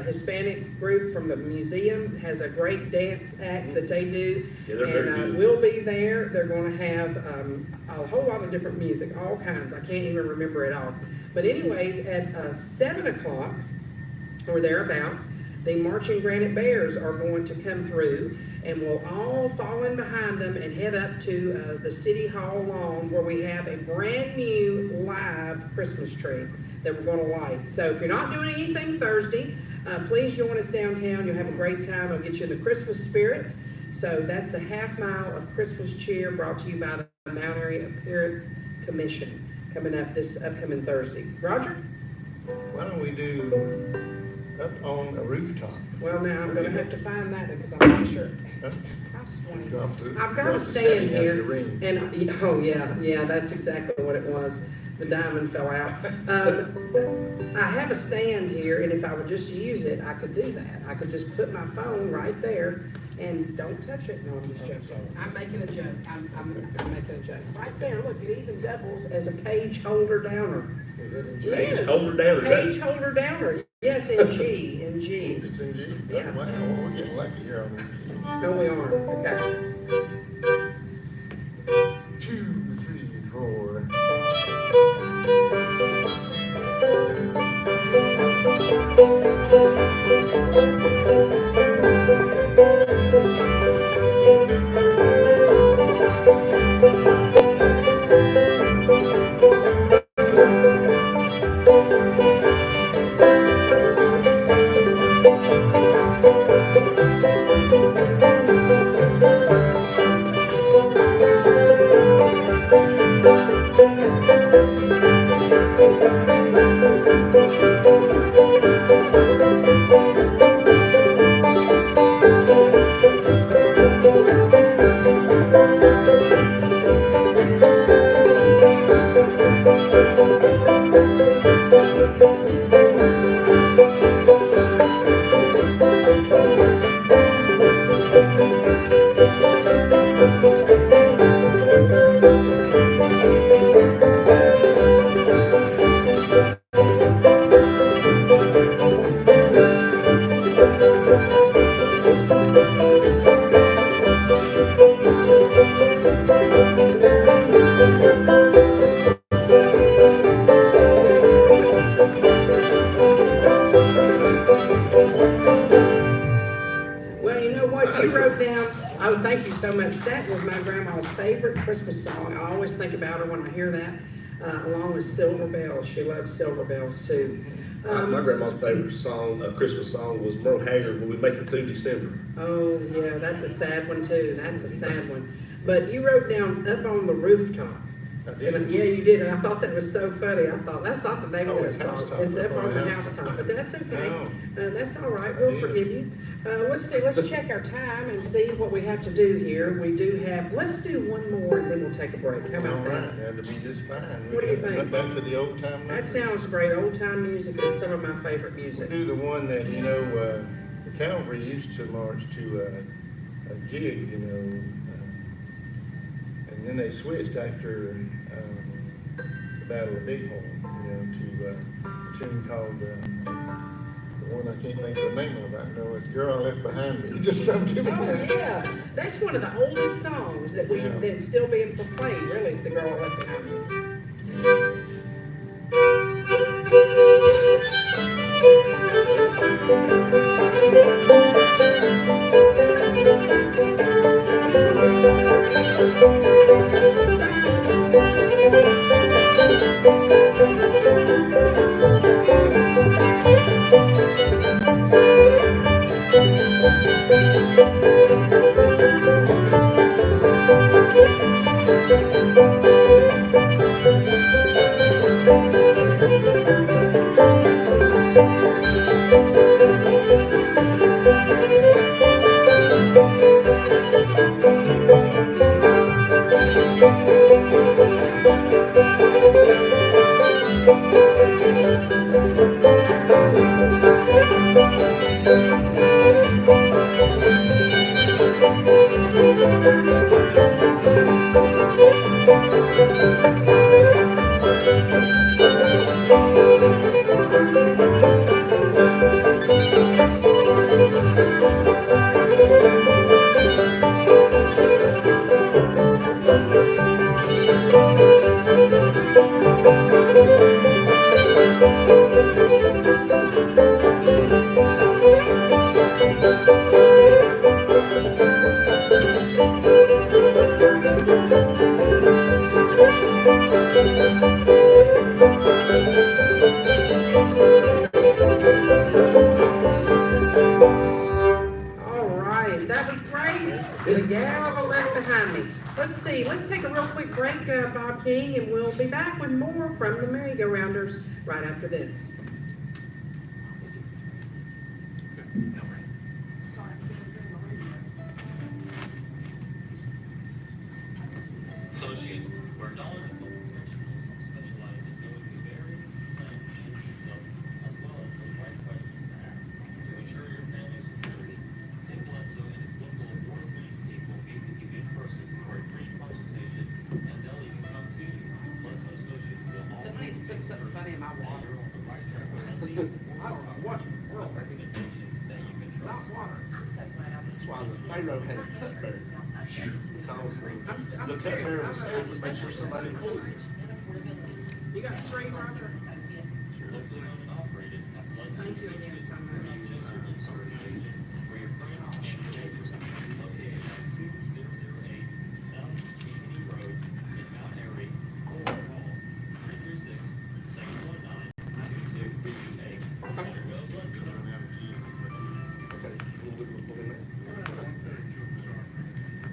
Hispanic group from the museum has a great dance act that they do. Yeah, they're very good. We'll be there. They're going to have a whole lot of different music, all kinds. I can't even remember it all. But anyways, at 7 o'clock or thereabouts, the Marching Granite Bears are going to come through, and we'll all fall in behind them and head up to the City Hall lawn where we have a brand new live Christmas tree that we're going to light. So if you're not doing anything Thursday, please join us downtown. You'll have a great time. It'll get you in the Christmas spirit. So that's the Half Mile of Christmas Cheer brought to you by the Mount Airy Appearance Commission coming up this upcoming Thursday. Roger? Why don't we do up on a rooftop. Well, now I'm gonna have to find that because I'm not sure. Huh? How swanky. Drop I've got a the stand setting out here, the ring. and, oh, yeah, that's exactly what it was. The diamond fell out. I have a stand here, and if I would just use it, I could do that. I could just put my phone right there, and don't touch it. No, I'm just joking. I'm making a joke. I'm making a joke. Right there, look, it even doubles as a page holder downer. Is it in G? Yes. holder downer, is that- Page holder downer. Yes, in G, in G. It's in G? Yeah. Wow, well, we're getting lucky here on this. No, we aren't. Okay. 2, 3, 4. Well, you know what, you wrote down, oh, thank you so much. That was my grandma's favorite Christmas song. I always think about her when I hear that, along with Silver Bells. She loves Silver Bells too. My grandma's favorite song, Christmas song, was Merle Haggard, When We Make It Through December. Oh, yeah, that's a sad one too. That's a sad one. But you wrote down Up on the Rooftop. I did. And, yeah, you did, and I thought that was so funny. I thought, that's not the name Oh, of it's that song. Housetop. It's Up on the Housetop. Housetop, but that's okay. No. That's all right, we'll forgive you. Let's see, let's check our time and see what we have to do here. We do have, let's do one more and then we'll take a break. How All about right, that? that'll be just fine. What do you think? Back to the old time That numbers. sounds great. Old time music is some of my favorite music. Do the one that, you know, the cavalry used to march to a jig, you know, and then they switched after the Battle of Bighorn, you know, to a tune called, the one I can't think of the name of. I know it's Girl I Left Behind Me. It just come to me. Oh, yeah, that's one of the oldest songs that Yeah. that's still being proclaimed, really, The Girl Left Behind Me. All right, that was great. The gal left behind me. Let's see, let's take a real quick break, Bob King, and we'll be back with more from the merry-go-rounders right after this. Associates who are knowledgeable professionals specialize in knowing the various plans and details, as well as the right questions to ask to ensure your family's security. Tim Bledsoe and his local award-winning team will meet with you in person for a free consultation, and they'll even come to you. Bledsoe Associates will always Somebody's put something funny in my that water. you're on the right track with I don't know what in the world. recommendations that you can Not trust. water. That's why the Pharaoh had a cupbearer. Because I'm the serious. cupbearer I'm was not- saved to make sure somebody called it. You got three, Roger? Locally owned and operated at Bledsoe Thank you again Associates, so much. Manchester Insurance Agent, where your friends and neighbors are located at 2008 South Peabody Road in Mount Airy, or call 336-719-2228. Go Bledsoe. Okay, we'll do it within that.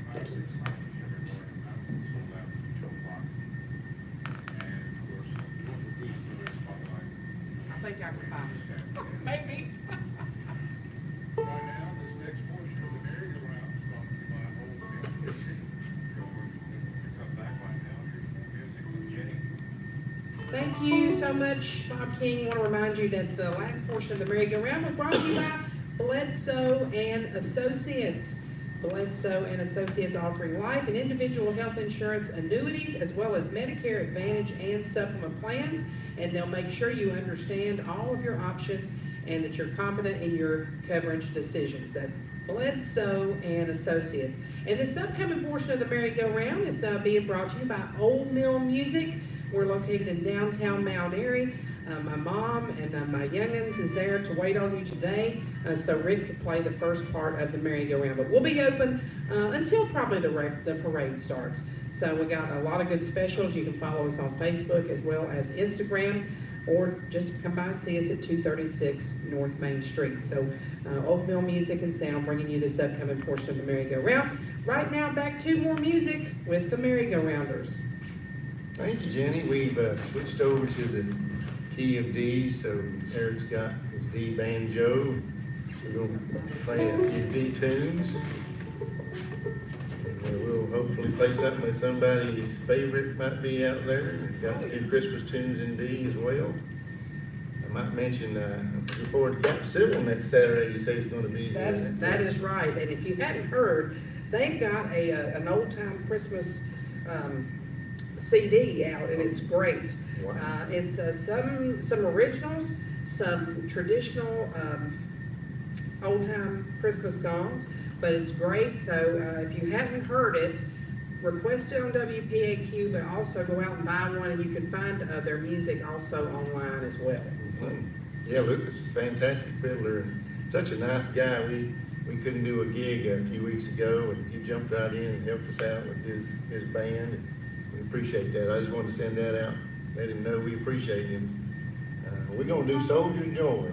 Five, 6 times everywhere, and I sold out at 2 o'clock. And of course, what we do is spotlight. I think I can find it. Right Maybe. now, this next portion of the merry-go-round is brought to you by Old Mill Music. We come back right now, here's more music with Jenny. Thank you so much, Bob King. Want to remind you that the last portion of the merry-go-round was brought to you by Bledsoe and Associates. Bledsoe and Associates offering life and individual health insurance annuities, as well as Medicare Advantage and supplement plans. And they'll make sure you understand all of your options and that you're confident in your coverage decisions. That's Bledsoe and Associates. And this upcoming portion of the merry-go-round is being brought to you by Old Mill Music. We're located in downtown Mount Airy. My mom and my youngins is there to wait on you today, so Rick could play the first part of the merry-go-round. But we'll be open until probably the parade starts. So we got a lot of good specials. You can follow us on Facebook as well as Instagram, or just come by and see us at 236 North Main Street. So Old Mill Music and Sound bringing you this upcoming portion of the merry-go-round. Right now, back to more music with the merry-go-rounders. Thank you, Jenny. We've switched over to the key of D, so Eric's got his D banjo. We're gonna play a few D tunes. And we'll hopefully play something that somebody's favorite might be out there. We've got a few Christmas tunes in D as well. I might mention, I'm looking forward to Cap Civil next Saturday. You say it's gonna be here. That is right. And if you hadn't heard, they've got an old time Christmas CD out, and it's great. Wow. It's some originals, some traditional old time Christmas songs, but it's great. So if you hadn't heard it, request it on WPAQ, but also go out and buy one, and you can find their music also online as well. Mhm. Yeah, Lucas is a fantastic fiddler and such a nice guy. We couldn't do a gig a few weeks ago, and he jumped right in and helped us out with his band. We appreciate that. I just wanted to send that out, let him know we appreciate him. We're gonna do Soldier's Joy.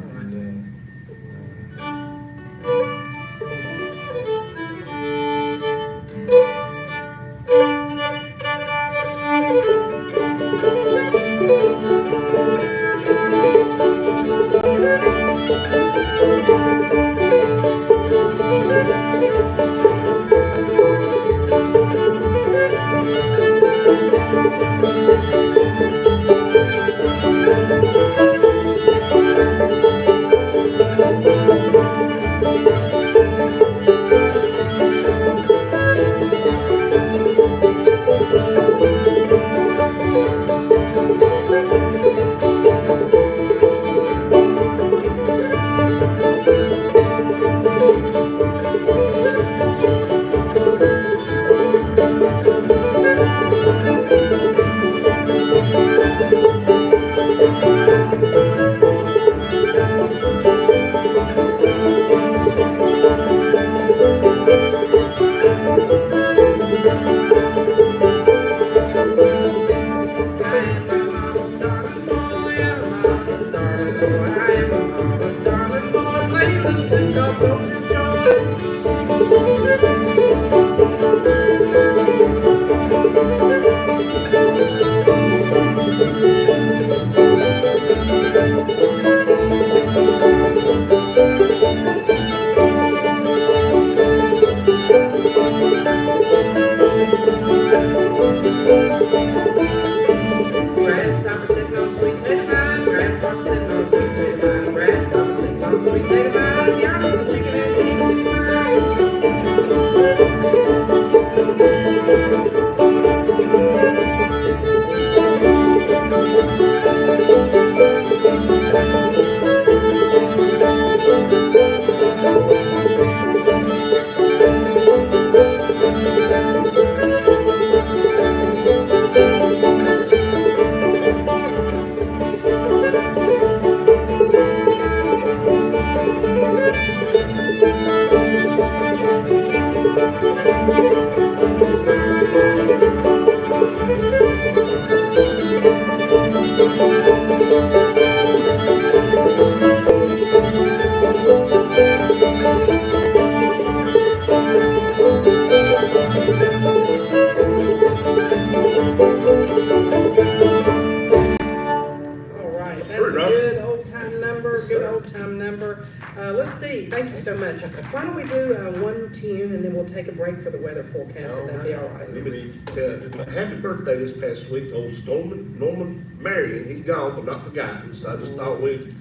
All right, that's a good old time number, good old time number. Let's see, thank you so much. Why don't we do 1:10 and then we'll take a break for the weather forecast, if that'd be all right. Happy birthday this past week to old Norman Marion. He's gone, but not forgotten. So I just thought we'd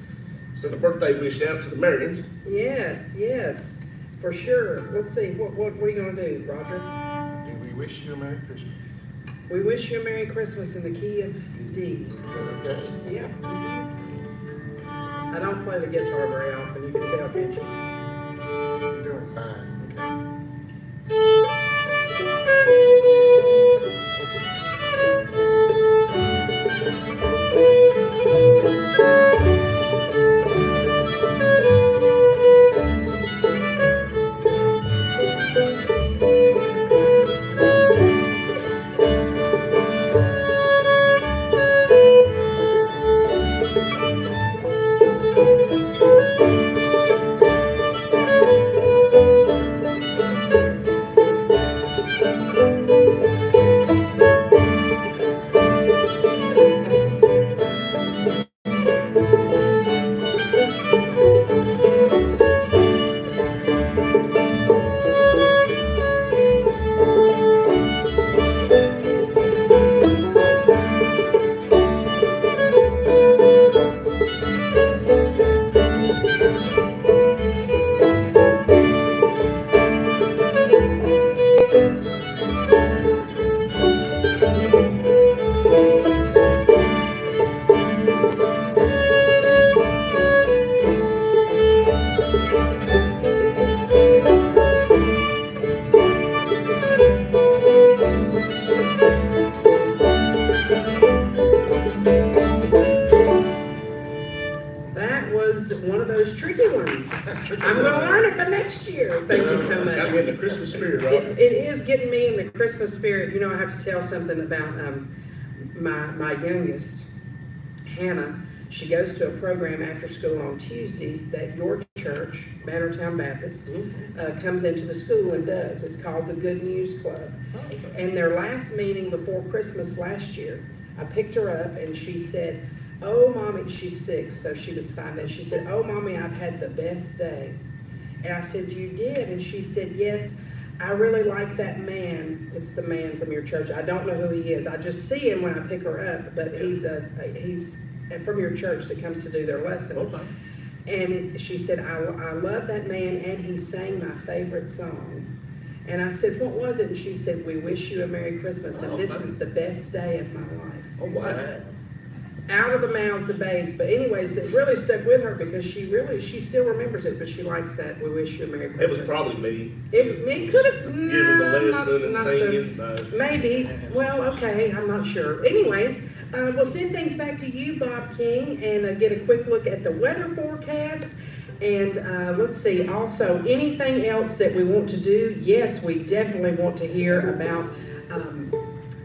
send a birthday wish out to the Marions. Yes, for sure. Let's see, what are you gonna do, Roger? Do we wish you a Merry Christmas? We wish you a Merry Christmas in the key of D. Okay. Yeah. I don't play the guitar very often, you can tell, can't you? You're doing fine. One of those tricky ones. I'm gonna learn it for next year. Thank you so much. Got me in the Christmas spirit, right? It is getting me in the Christmas spirit. You know, I have to tell something about my youngest, Hannah. She goes to a program after school on Tuesdays that your church, Bannertown Baptist, comes into the school and does. It's called the Good News Club. And their last meeting before Christmas last year, I picked her up and she said, "Oh, Mommy," she's 6, so she was 5 then. She said, "Oh, Mommy, I've had the best day." And I said, "You did?" And she said, "Yes, I really like that man." It's the man from your church. I don't know who he is. I just see him when I pick her up, but he's from your church that comes to do their lesson. Okay. And she said, I love that man, and he sang my favorite song. And I said, "What was it?" And she said, "We wish you a Merry Christmas, and this is the best day of my life." Oh, wow. Out of the mouths of babes. But anyways, it really stuck with her because she still remembers it, but she likes that "We wish you a Merry It Christmas." was probably me. It could have Giving the lesson and singing. Maybe. Well, okay, I'm not sure. Anyways, we'll send things back to you, Bob King, and get a quick look at the weather forecast. And let's see, also, anything else that we want to do? Yes, we definitely want to hear about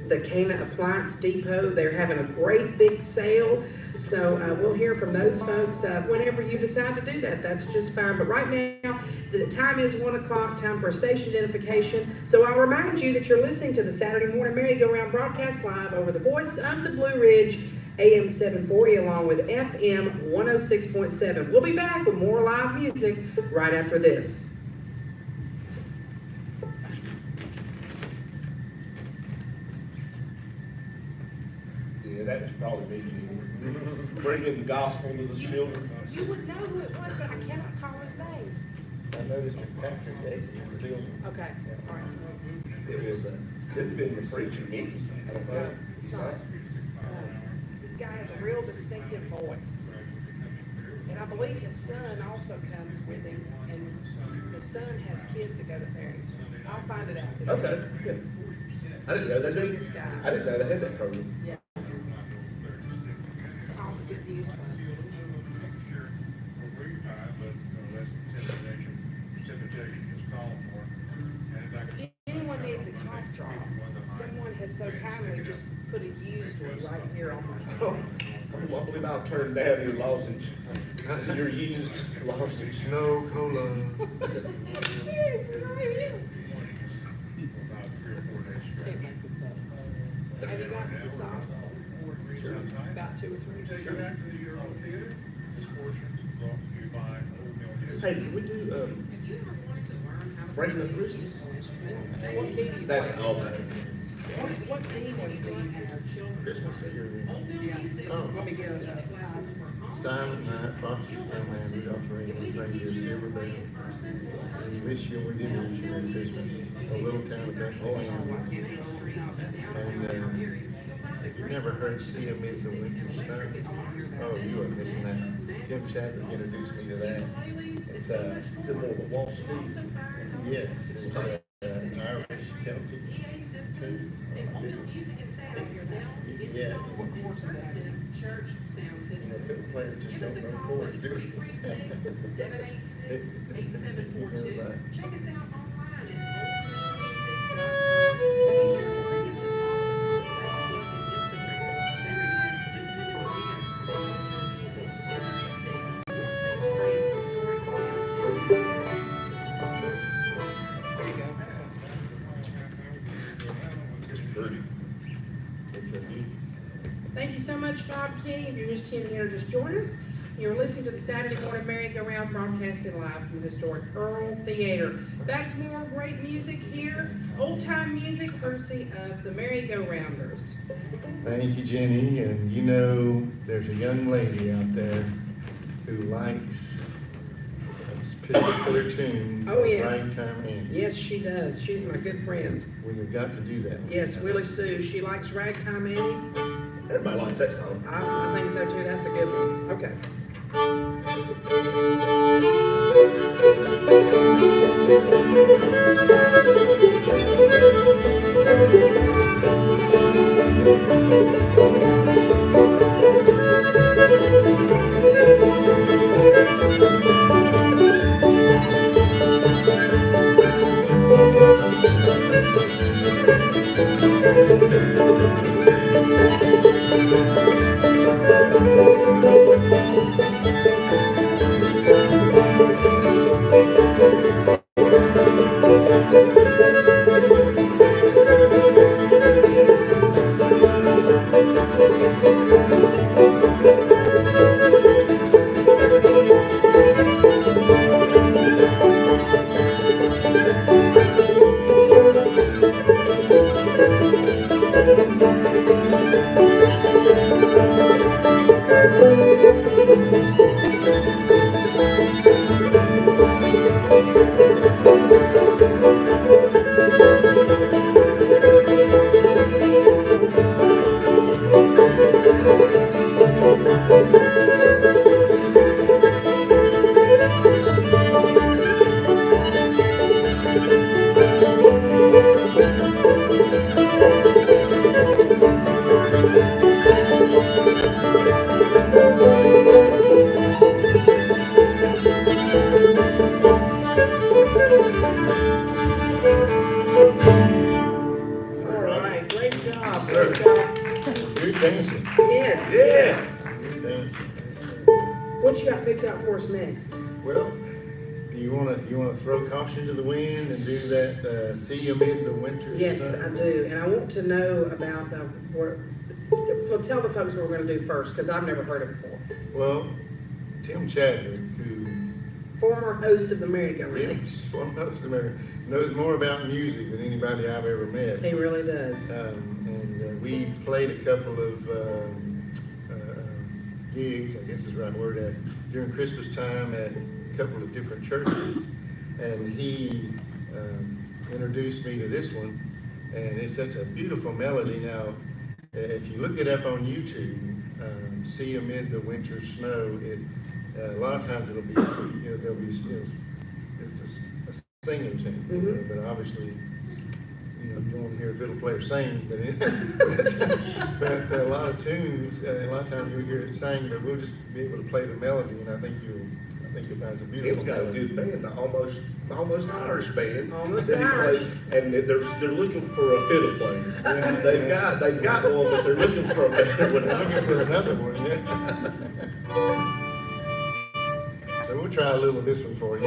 the Cana Appliance Depot. They're having a great big sale. So we'll hear from those folks whenever you decide to do that. That's just fine. But right now, the time is 1 o'clock, time for station identification. So I'll remind you that you're listening to the Saturday Morning Merry-Go-Round broadcast live over the voice of the Blue Ridge, AM 740, along with FM 106.7. We'll be back with more live music right after this. Yeah, that was probably me. Bringing the gospel to the children. You would know who it was, but I cannot call his name. I noticed that Patrick Davis in the building. Okay, all right. It was, could have been the preacher, Mickey, I don't No, know. it's not. This guy has a real distinctive voice. And I believe his son also comes with him, and his son has kids that go to Ferry. I'll find it out. this Okay, week. good. I didn't know they did, Sweetest guy. I didn't know they had that program. Yeah. It's called the Good News Fund. Mixture of weak time, but less precipitation is called for. And like If anyone needs a cough drop, someone has so kindly just put a used one right here on my phone. What believe I'll turn down your lozenge, your used lozenge. Snow cola. Seriously, right here. about 3 or 4 days stretch. Can't make this up. Have you got some socks? About 2 or 3. Go back to the year on theater, this portion brought to you by Old Mill Hey, History. can we do, Breaking Up Christmas? What key do you That's play? all that. What demons do you have? Christmas here. Yeah. Oh. Let me get a, Silent Night, Frosty Snowman, Rudolph Ring, Reindeer, Silver Bell. And this year we did this year in Christmas, a little town of Bethlehem. And, you never heard See Amid the Winter Snow? Oh, you are missing that. Tim Chadwick introduced me to that. It's, Is it more of a waltz beat? yes, it's, Irish Celtic. Yeah. And the fiddle player just don't know chords, do he? Check us out online at It's a neat. Thank you so much, Bob King. If you're just tuning in or just joining us, you're listening to the Saturday Morning Merry-Go-Round broadcasting live from the historic Earl Theater. Back to more great music here, old-time music courtesy of the Merry-Go-Rounders. Thank you, Jenny, and you know, there's a young lady out there who likes this particular tune. Oh, yes. Ragtime Annie. Yes, she does. She's my good friend. We have got to do that. Yes, Willie Sue. She likes Ragtime Annie. Everybody likes that song. I think so too. That's a good one. Okay. All right. Great job. Great job. Good dancing. Yes. Yes. Good dancing. What you got picked out for us next? Well, you wanna throw caution to the wind and do that, See Amid the Winter Yes, Snow? I do, and I want to know about, well, tell the folks what we're gonna do first, because I've never heard it before. Well, Tim Chadwick, who Former host of the Merry-Go-Round. yes, one of America, knows more about music than anybody I've ever met. He really does. And we played a couple of gigs, I guess is the right word, during Christmas time at a couple of different churches. and he introduced me to this one, and it's such a beautiful melody. Now, if you look it up on YouTube, "See Amid the Winter Snow," a lot of times it'll be, there'll be, it's a singing tune, but obviously, you don't want to hear a fiddle player sing, but a lot of tunes, a lot of times you'll hear it sing, but we'll just be able to play the melody, and I think you'll find it a beautiful Tim's got a melody. good band, almost Irish band. Almost that he Irish. plays, and they're looking for a fiddle player. Yeah, They've got one, but they're looking for a better one. Looking for another one, yeah. So we'll try a little of this one for you.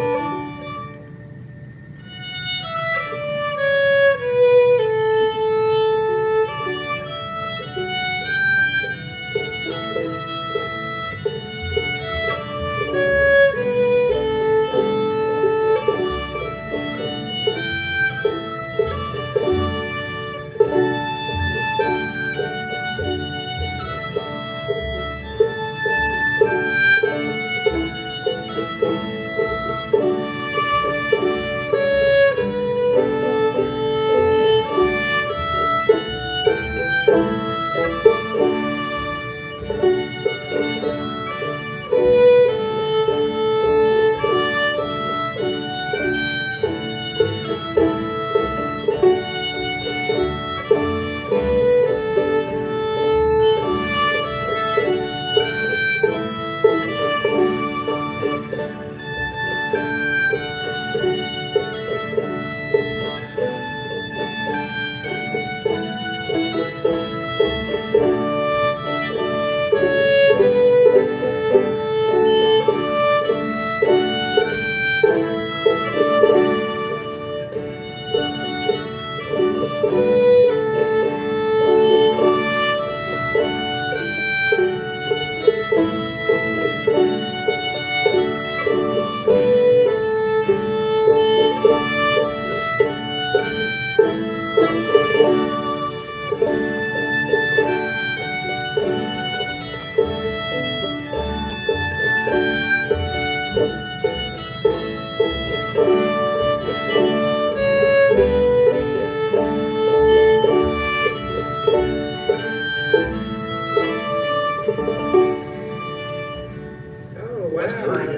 Oh, wow,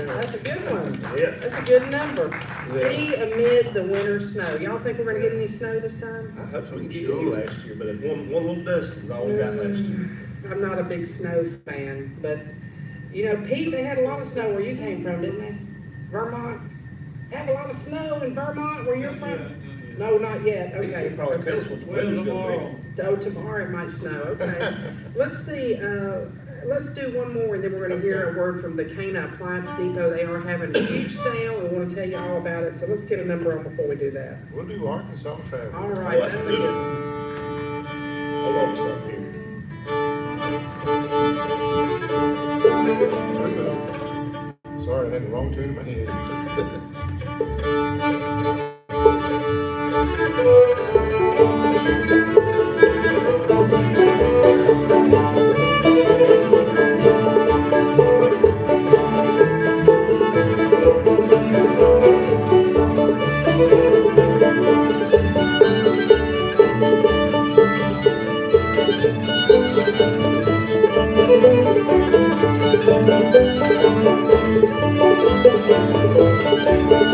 that's a good one. Yeah. That's a good number. "See Amid the Winter Snow." Y'all think we're gonna get any snow this time? I hope we can get you last year, but one little dust is all we got last year. I'm not a big snow fan, but, Pete, they had a lot of snow where you came from, didn't they? Vermont? Had a lot of snow in Vermont where you're from? No, not yet, You okay. can probably tell us what the weather's gonna Oh, tomorrow it might snow, okay. Let's see, let's do one more, and then we're gonna hear a word from the Cana Appliance Depot. They are having a huge sale, and we wanna tell you all about it, so let's get a number on before we do that. We'll do Arkansas Travel. All right, that's that's a good. good. be. Hold on to something here. Sorry, I had the wrong tune in my head.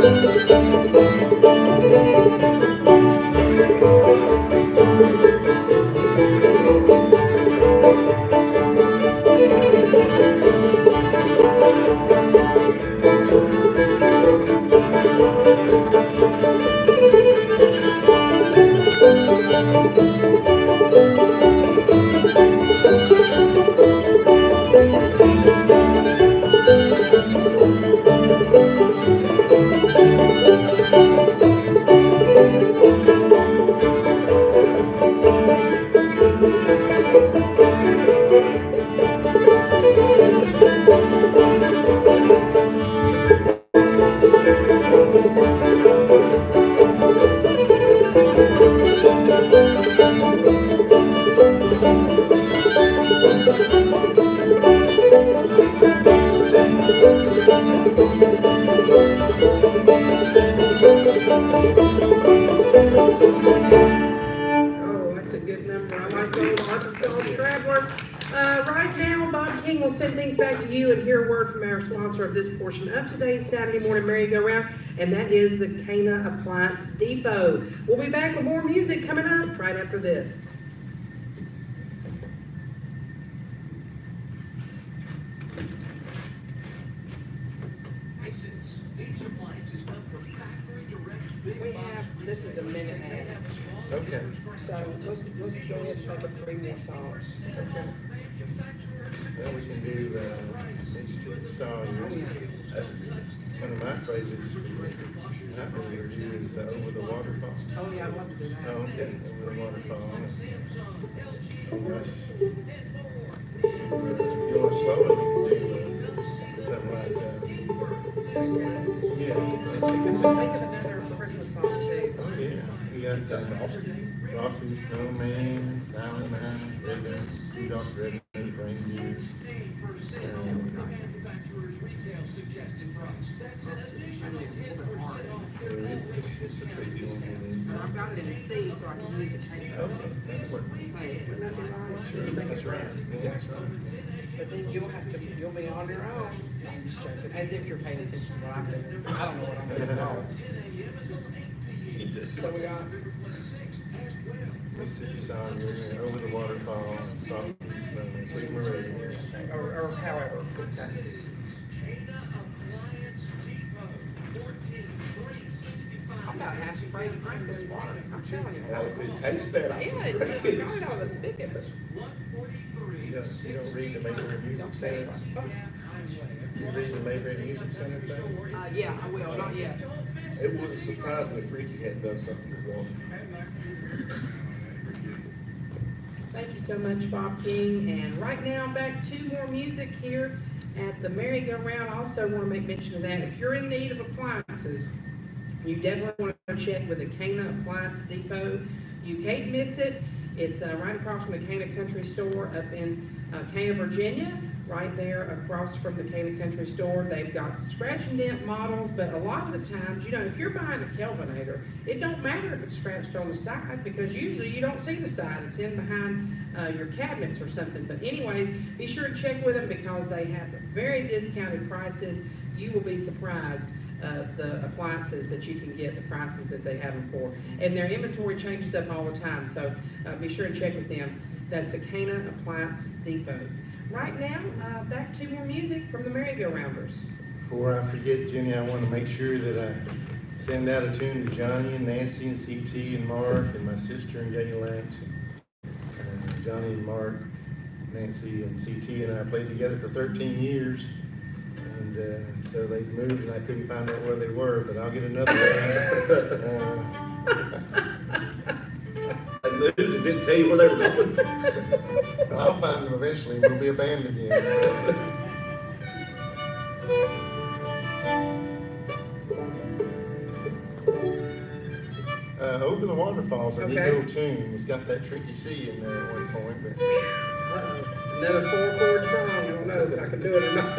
Thank you. Bob King will send things back to you and hear a word from our sponsor of this portion of today's Saturday morning merry-go-round, and that is the Cana Appliance Depot. We'll be back with more music coming up right after this. We have, this is a minute and a half. Okay. So let's go ahead and make it 3 more songs. Okay. Well, we can do, Mississippi Song. That's one of my favorites. Not really review is Over the Waterfall. Oh, yeah, I want to do that. Oh, okay, Over the Waterfall. Oh, gosh. You want to slow it, we can do, something like, yeah. Think of another Christmas song too. Oh, yeah, we got, Frosty the Snowman, Silent Night, Rudolph the Red-Nosed Reindeer. It's a tricky one. I've got it in C so I can use it. Okay, that'll work. Hey, wouldn't that be right? Sure, that's right, yeah, that's right. But then you'll be on your own. I'm just joking, as if you're paying attention to what I'm doing. I don't know what I'm doing wrong. So we got, Mississippi Song, Over the Waterfall, Frosty the Snowman, Sweet Marie. or however, okay. I'm about half afraid to drink this water, I'm telling you. Well, if it tastes better. Yeah, it just got it out of the spigot, but. You don't read the Mayberry Music Center? You read the Mayberry Music Center thing? Yeah, I will, not yet. It wouldn't surprise me if Ricky hadn't done something wrong. Thank you so much, Bob King. And right now, back to more music here at the merry-go-round. I also want to make mention of that. If you're in need of appliances, you definitely want to check with the Cana Appliance Depot. You can't miss it. It's right across from the Cana Country Store up in Cana, Virginia. Right there across from the Cana Country Store. They've got scratch and dent models, but a lot of the times, you know, if you're buying a Kelvinator, it don't matter if it's scratched on the side because usually you don't see the side. It's in behind your cabinets or something. But anyways, be sure to check with them because they have very discounted prices. You will be surprised the appliances that you can get, the prices that they have them for. And their inventory changes up all the time, so be sure and check with them. That's the Cana Appliance Depot. Right now, back to more music from the merry-go-rounders. Before I forget, Jenny, I want to make sure that I send out a tune to Johnny and Nancy and CT and Mark and my sister and Gail Lampson. Johnny and Mark, Nancy and CT and I played together for 13 years. And so they moved and I couldn't find out where they were, but I'll get another one. They moved and didn't tell you where they were going. I'll find them eventually. We'll be a band again. Over the Waterfalls, a neat Okay. little tune. It's got that tricky C in there at one point, but Another 4-chord song. I don't know if I can do it or not.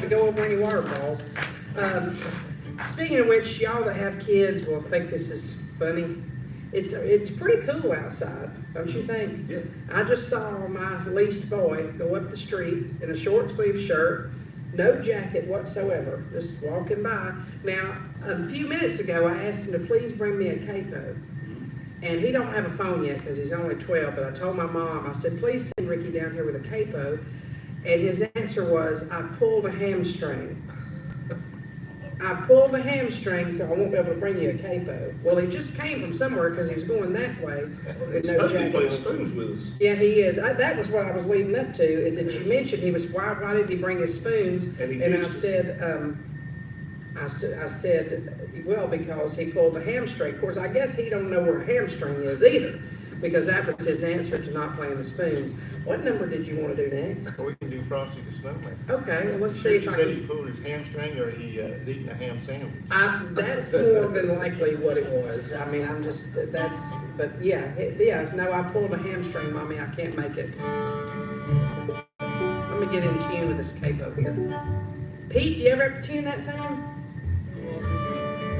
to go over any waterfalls. Speaking of which, y'all that have kids will think this is funny. It's pretty cool outside, don't you think? Yeah. I just saw my leased boy go up the street in a short sleeve shirt, no jacket whatsoever, just walking by. Now, a few minutes ago, I asked him to please bring me a capo. And he don't have a phone yet because he's only 12, but I told my mom, I said, please send Ricky down here with a capo. And his answer was, I pulled a hamstring. I pulled a hamstring, so I won't be able to bring you a capo. Well, he just came from somewhere because he was going that way with He's no supposed to be jacket playing on. spoons with us. Yeah, he is. That was what I was leading up to, is that you mentioned he was, why did he bring his spoons? And he And I ditched us. said, I said, well, because he pulled a hamstring. Of course, I guess he don't know where a hamstring is either, because that was his answer to not playing the spoons. What number did you want to do next? We can do Frosty the Snowman. Okay, well, let's see Sure, if he I said he can. pulled his hamstring or he is eating a ham sandwich. That's more than likely what it was. I mean, but yeah, no, I pulled a hamstring, Mommy. I can't make it. Let me get in tune with this capo here. Pete, do you ever have to tune that thing?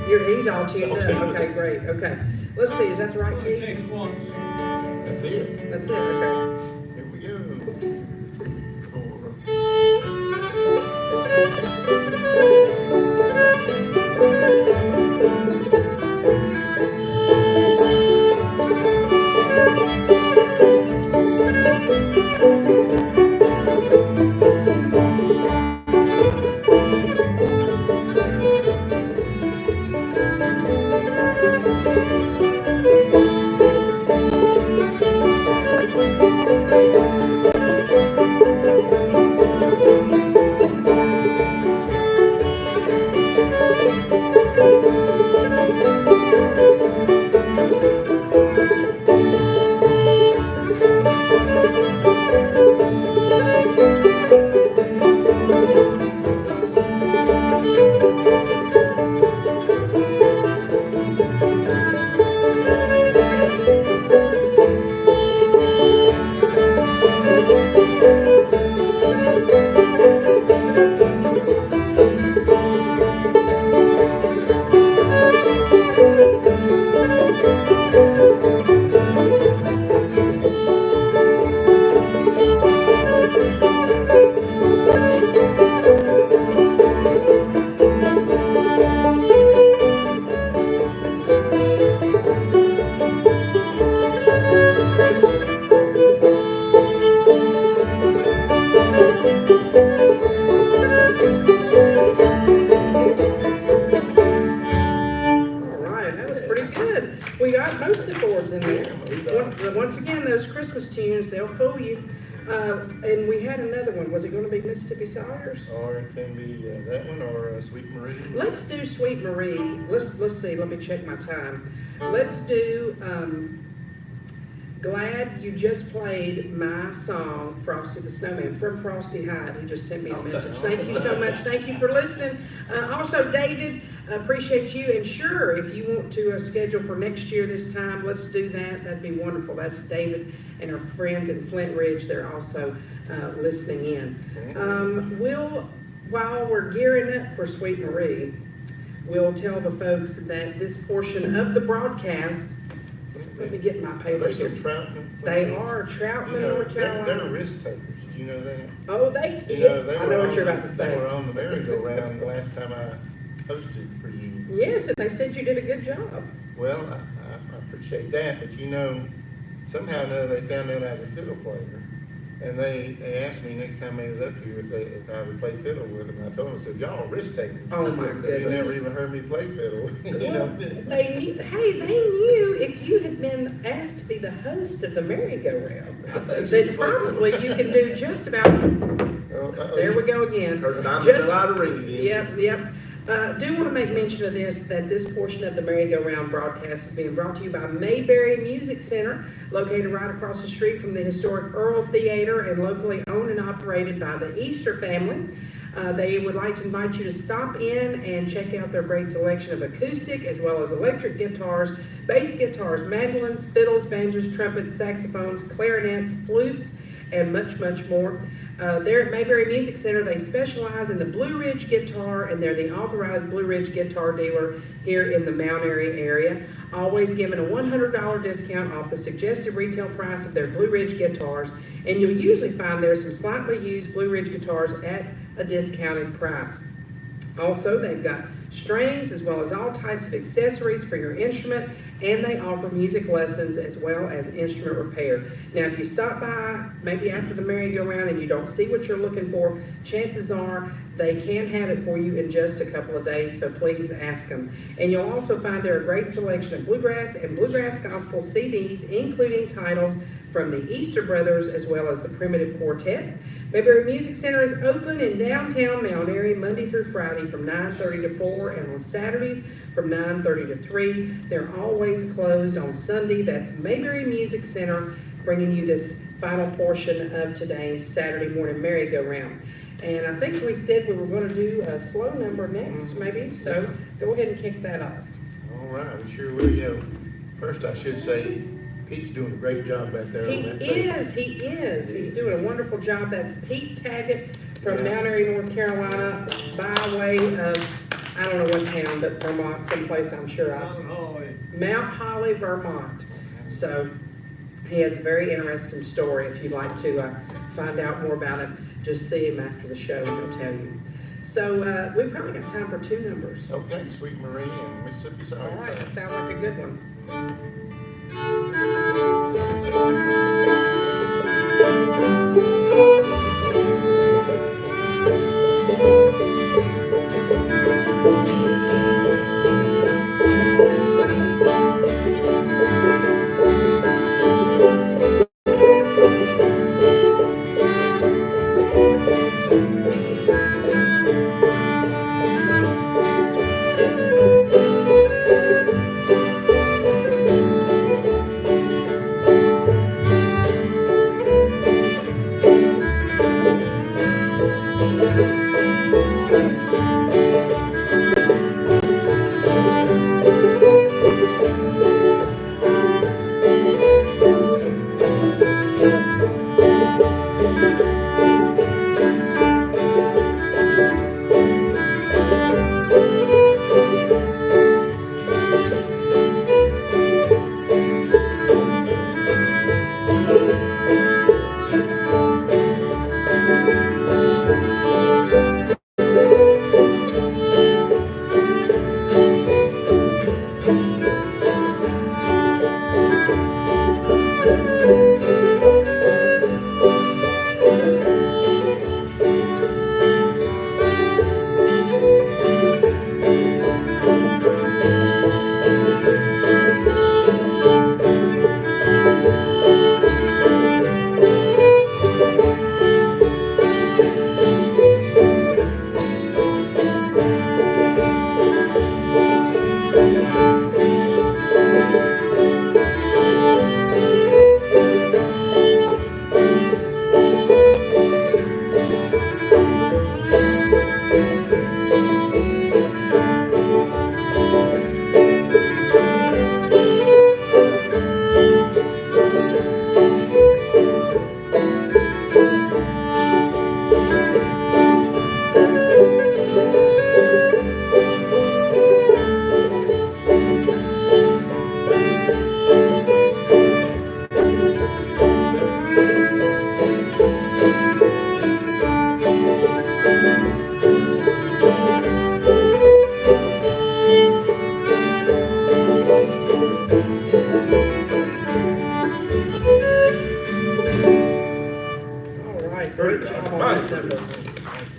He's all tuned All up. tuned up. Okay, great. Okay. Let's see, is that the right key? That's it. That's it, okay. Here we go. 2, 3, 4. We got most of the chords in there. Once again, those Christmas tunes, they'll fool you. And we had another one. Was it going to be Mississippi Sawyers? Or it can be that one or Sweet Marie. Let's do Sweet Marie. Let's see. Let me check my time. Let's do Glad You Just Played My Song, Frosty the Snowman, from Frosty Hyde. He just sent me a message. Thank you so much. Thank you for listening. Also, David, appreciate you. And sure, if you want to schedule for next year this time, let's do that. That'd be wonderful. That's David and our friends in Flint Ridge. They're also listening in. While we're gearing up for Sweet Marie, we'll tell the folks that this portion of the broadcast, let me get my papers here. Troutman. They are Troutman, North Carolina. They're risk takers. Did you know that? Oh, They I know what you're about to They say. were on the merry-go-round the last time I hosted for you. Yes, and they said you did a good job. Well, I appreciate that, but somehow or another they found out I was a fiddle player. And they asked me next time they was up here if I would play fiddle with them. I told them, I said, y'all are risk takers. Oh, my They never goodness. even heard me play fiddle, Well, they knew if you had been asked to be the host of the merry-go-round, then probably you can do just about, there we go again. Her diamond Just- fell out of the ring again. Yep. Do want to make mention of that this portion of the merry-go-round broadcast is being brought to you by Mayberry Music Center, located right across the street from the historic Earl Theater and locally owned and operated by the Easter family. They would like to invite you to stop in and check out their great selection of acoustic as well as electric guitars, bass guitars, mandolins, fiddles, banjos, trumpets, saxophones, clarinets, flutes, and much, much more. There at Mayberry Music Center, they specialize in the Blue Ridge guitar, and they're the authorized Blue Ridge guitar dealer here in the Mount Airy area. Always giving a $100 discount off the suggested retail price of their Blue Ridge guitars, and you'll usually find there's some slightly used Blue Ridge guitars at a discounted price. Also, they've got strings as well as all types of accessories for your instrument, and they offer music lessons as well as instrument repair. Now, if you stop by maybe after the merry-go-round and you don't see what you're looking for, chances are they can have it for you in just a couple of days, so please ask them. And you'll also find there a great selection of bluegrass and bluegrass gospel CDs, including titles from the Easter Brothers as well as the Primitive Quartet. Mayberry Music Center is open in downtown Mount Airy Monday through Friday from 9:30 to 4, and on Saturdays from 9:30 to 3. They're always closed on Sunday. That's Mayberry Music Center, bringing you this final portion of today's Saturday morning merry-go-round. And I think we said we were going to do a slow number next, maybe, so go ahead and kick that off. All right, we sure will. First I should say, Pete's doing a great job back there He on that is, he is. He's doing a wonderful job. That's Pete Taggett from Mount Airy, North Carolina, by way of, I don't know what town, but Vermont, someplace I'm sure of. Mount Holly, Vermont. So he has a very interesting story. If you'd like to find out more about him, just see him after the show and he'll tell you. So we've probably got time for two numbers. Okay, Sweet Marie and Mississippi Sorry. All right, that sounds like a good one.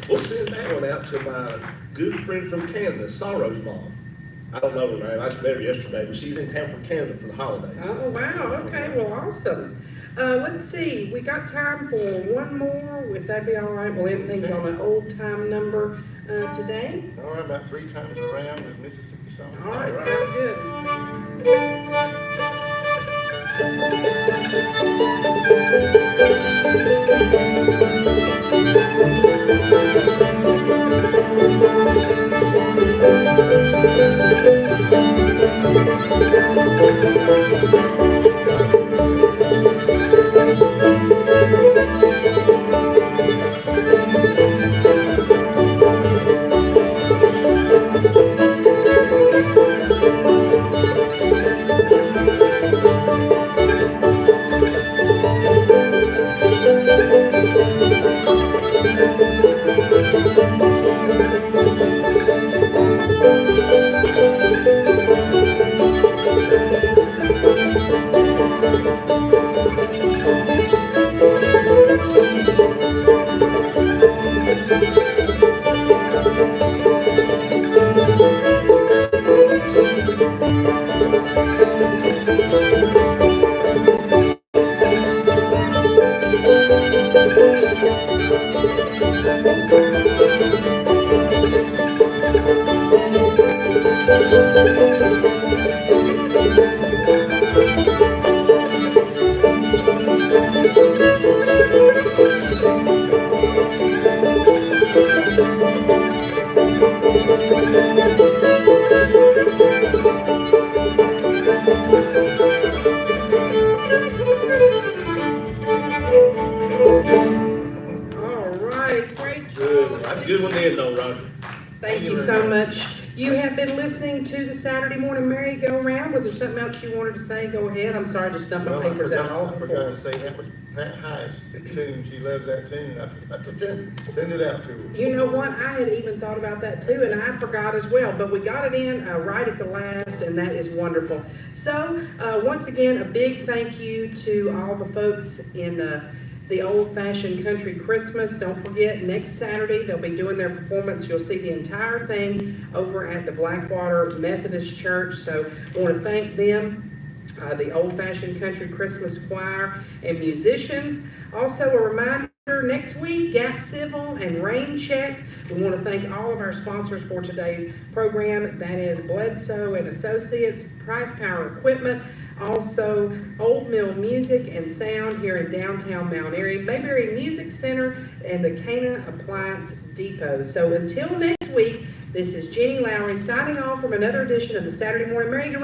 We'll send that one out to my good friend from Canada, Sorrow's mom. I don't know her name, I just met her yesterday, but she's in town from Canada for the holidays. Oh, wow, okay, well, awesome. Let's see, we got time for one more, if that'd be all right. We'll end things on an old time number today. All right, about 3 times around with Mississippi Sorry. All right, All right. sounds good. All right, great job. Good, that's a good one then, though, Roger. Thank you so much. You have been listening to the Saturday Morning Merry-Go-Round. Was there something else you wanted to say? Go ahead. I'm sorry, I just dumped my Well, papers out all I over the forgot floor. to say, that was Pat Heist tune, she loves that tune, I forgot to send it out to her. You know what? I had even thought about that too, and I forgot as well, but we got it in right at the last, and that is wonderful. So, once again, a big thank you to all the folks in the Old Fashioned Country Christmas. Don't forget, next Saturday, they'll be doing their performance. You'll see the entire thing over at the Blackwater Methodist Church, so I want to thank them. The Old Fashioned Country Christmas Choir and musicians. Also a reminder, next week, Gap Civil and Rain Check. We want to thank all of our sponsors for today's program. That is Bledsoe and Associates, Price Power Equipment, also Old Mill Music and Sound here in downtown Mount Airy, Mayberry Music Center, and the Cana Appliance Depot. So until next week, this is Jenny Lowry signing off from another edition of the Saturday Morning Merry-Go-Round.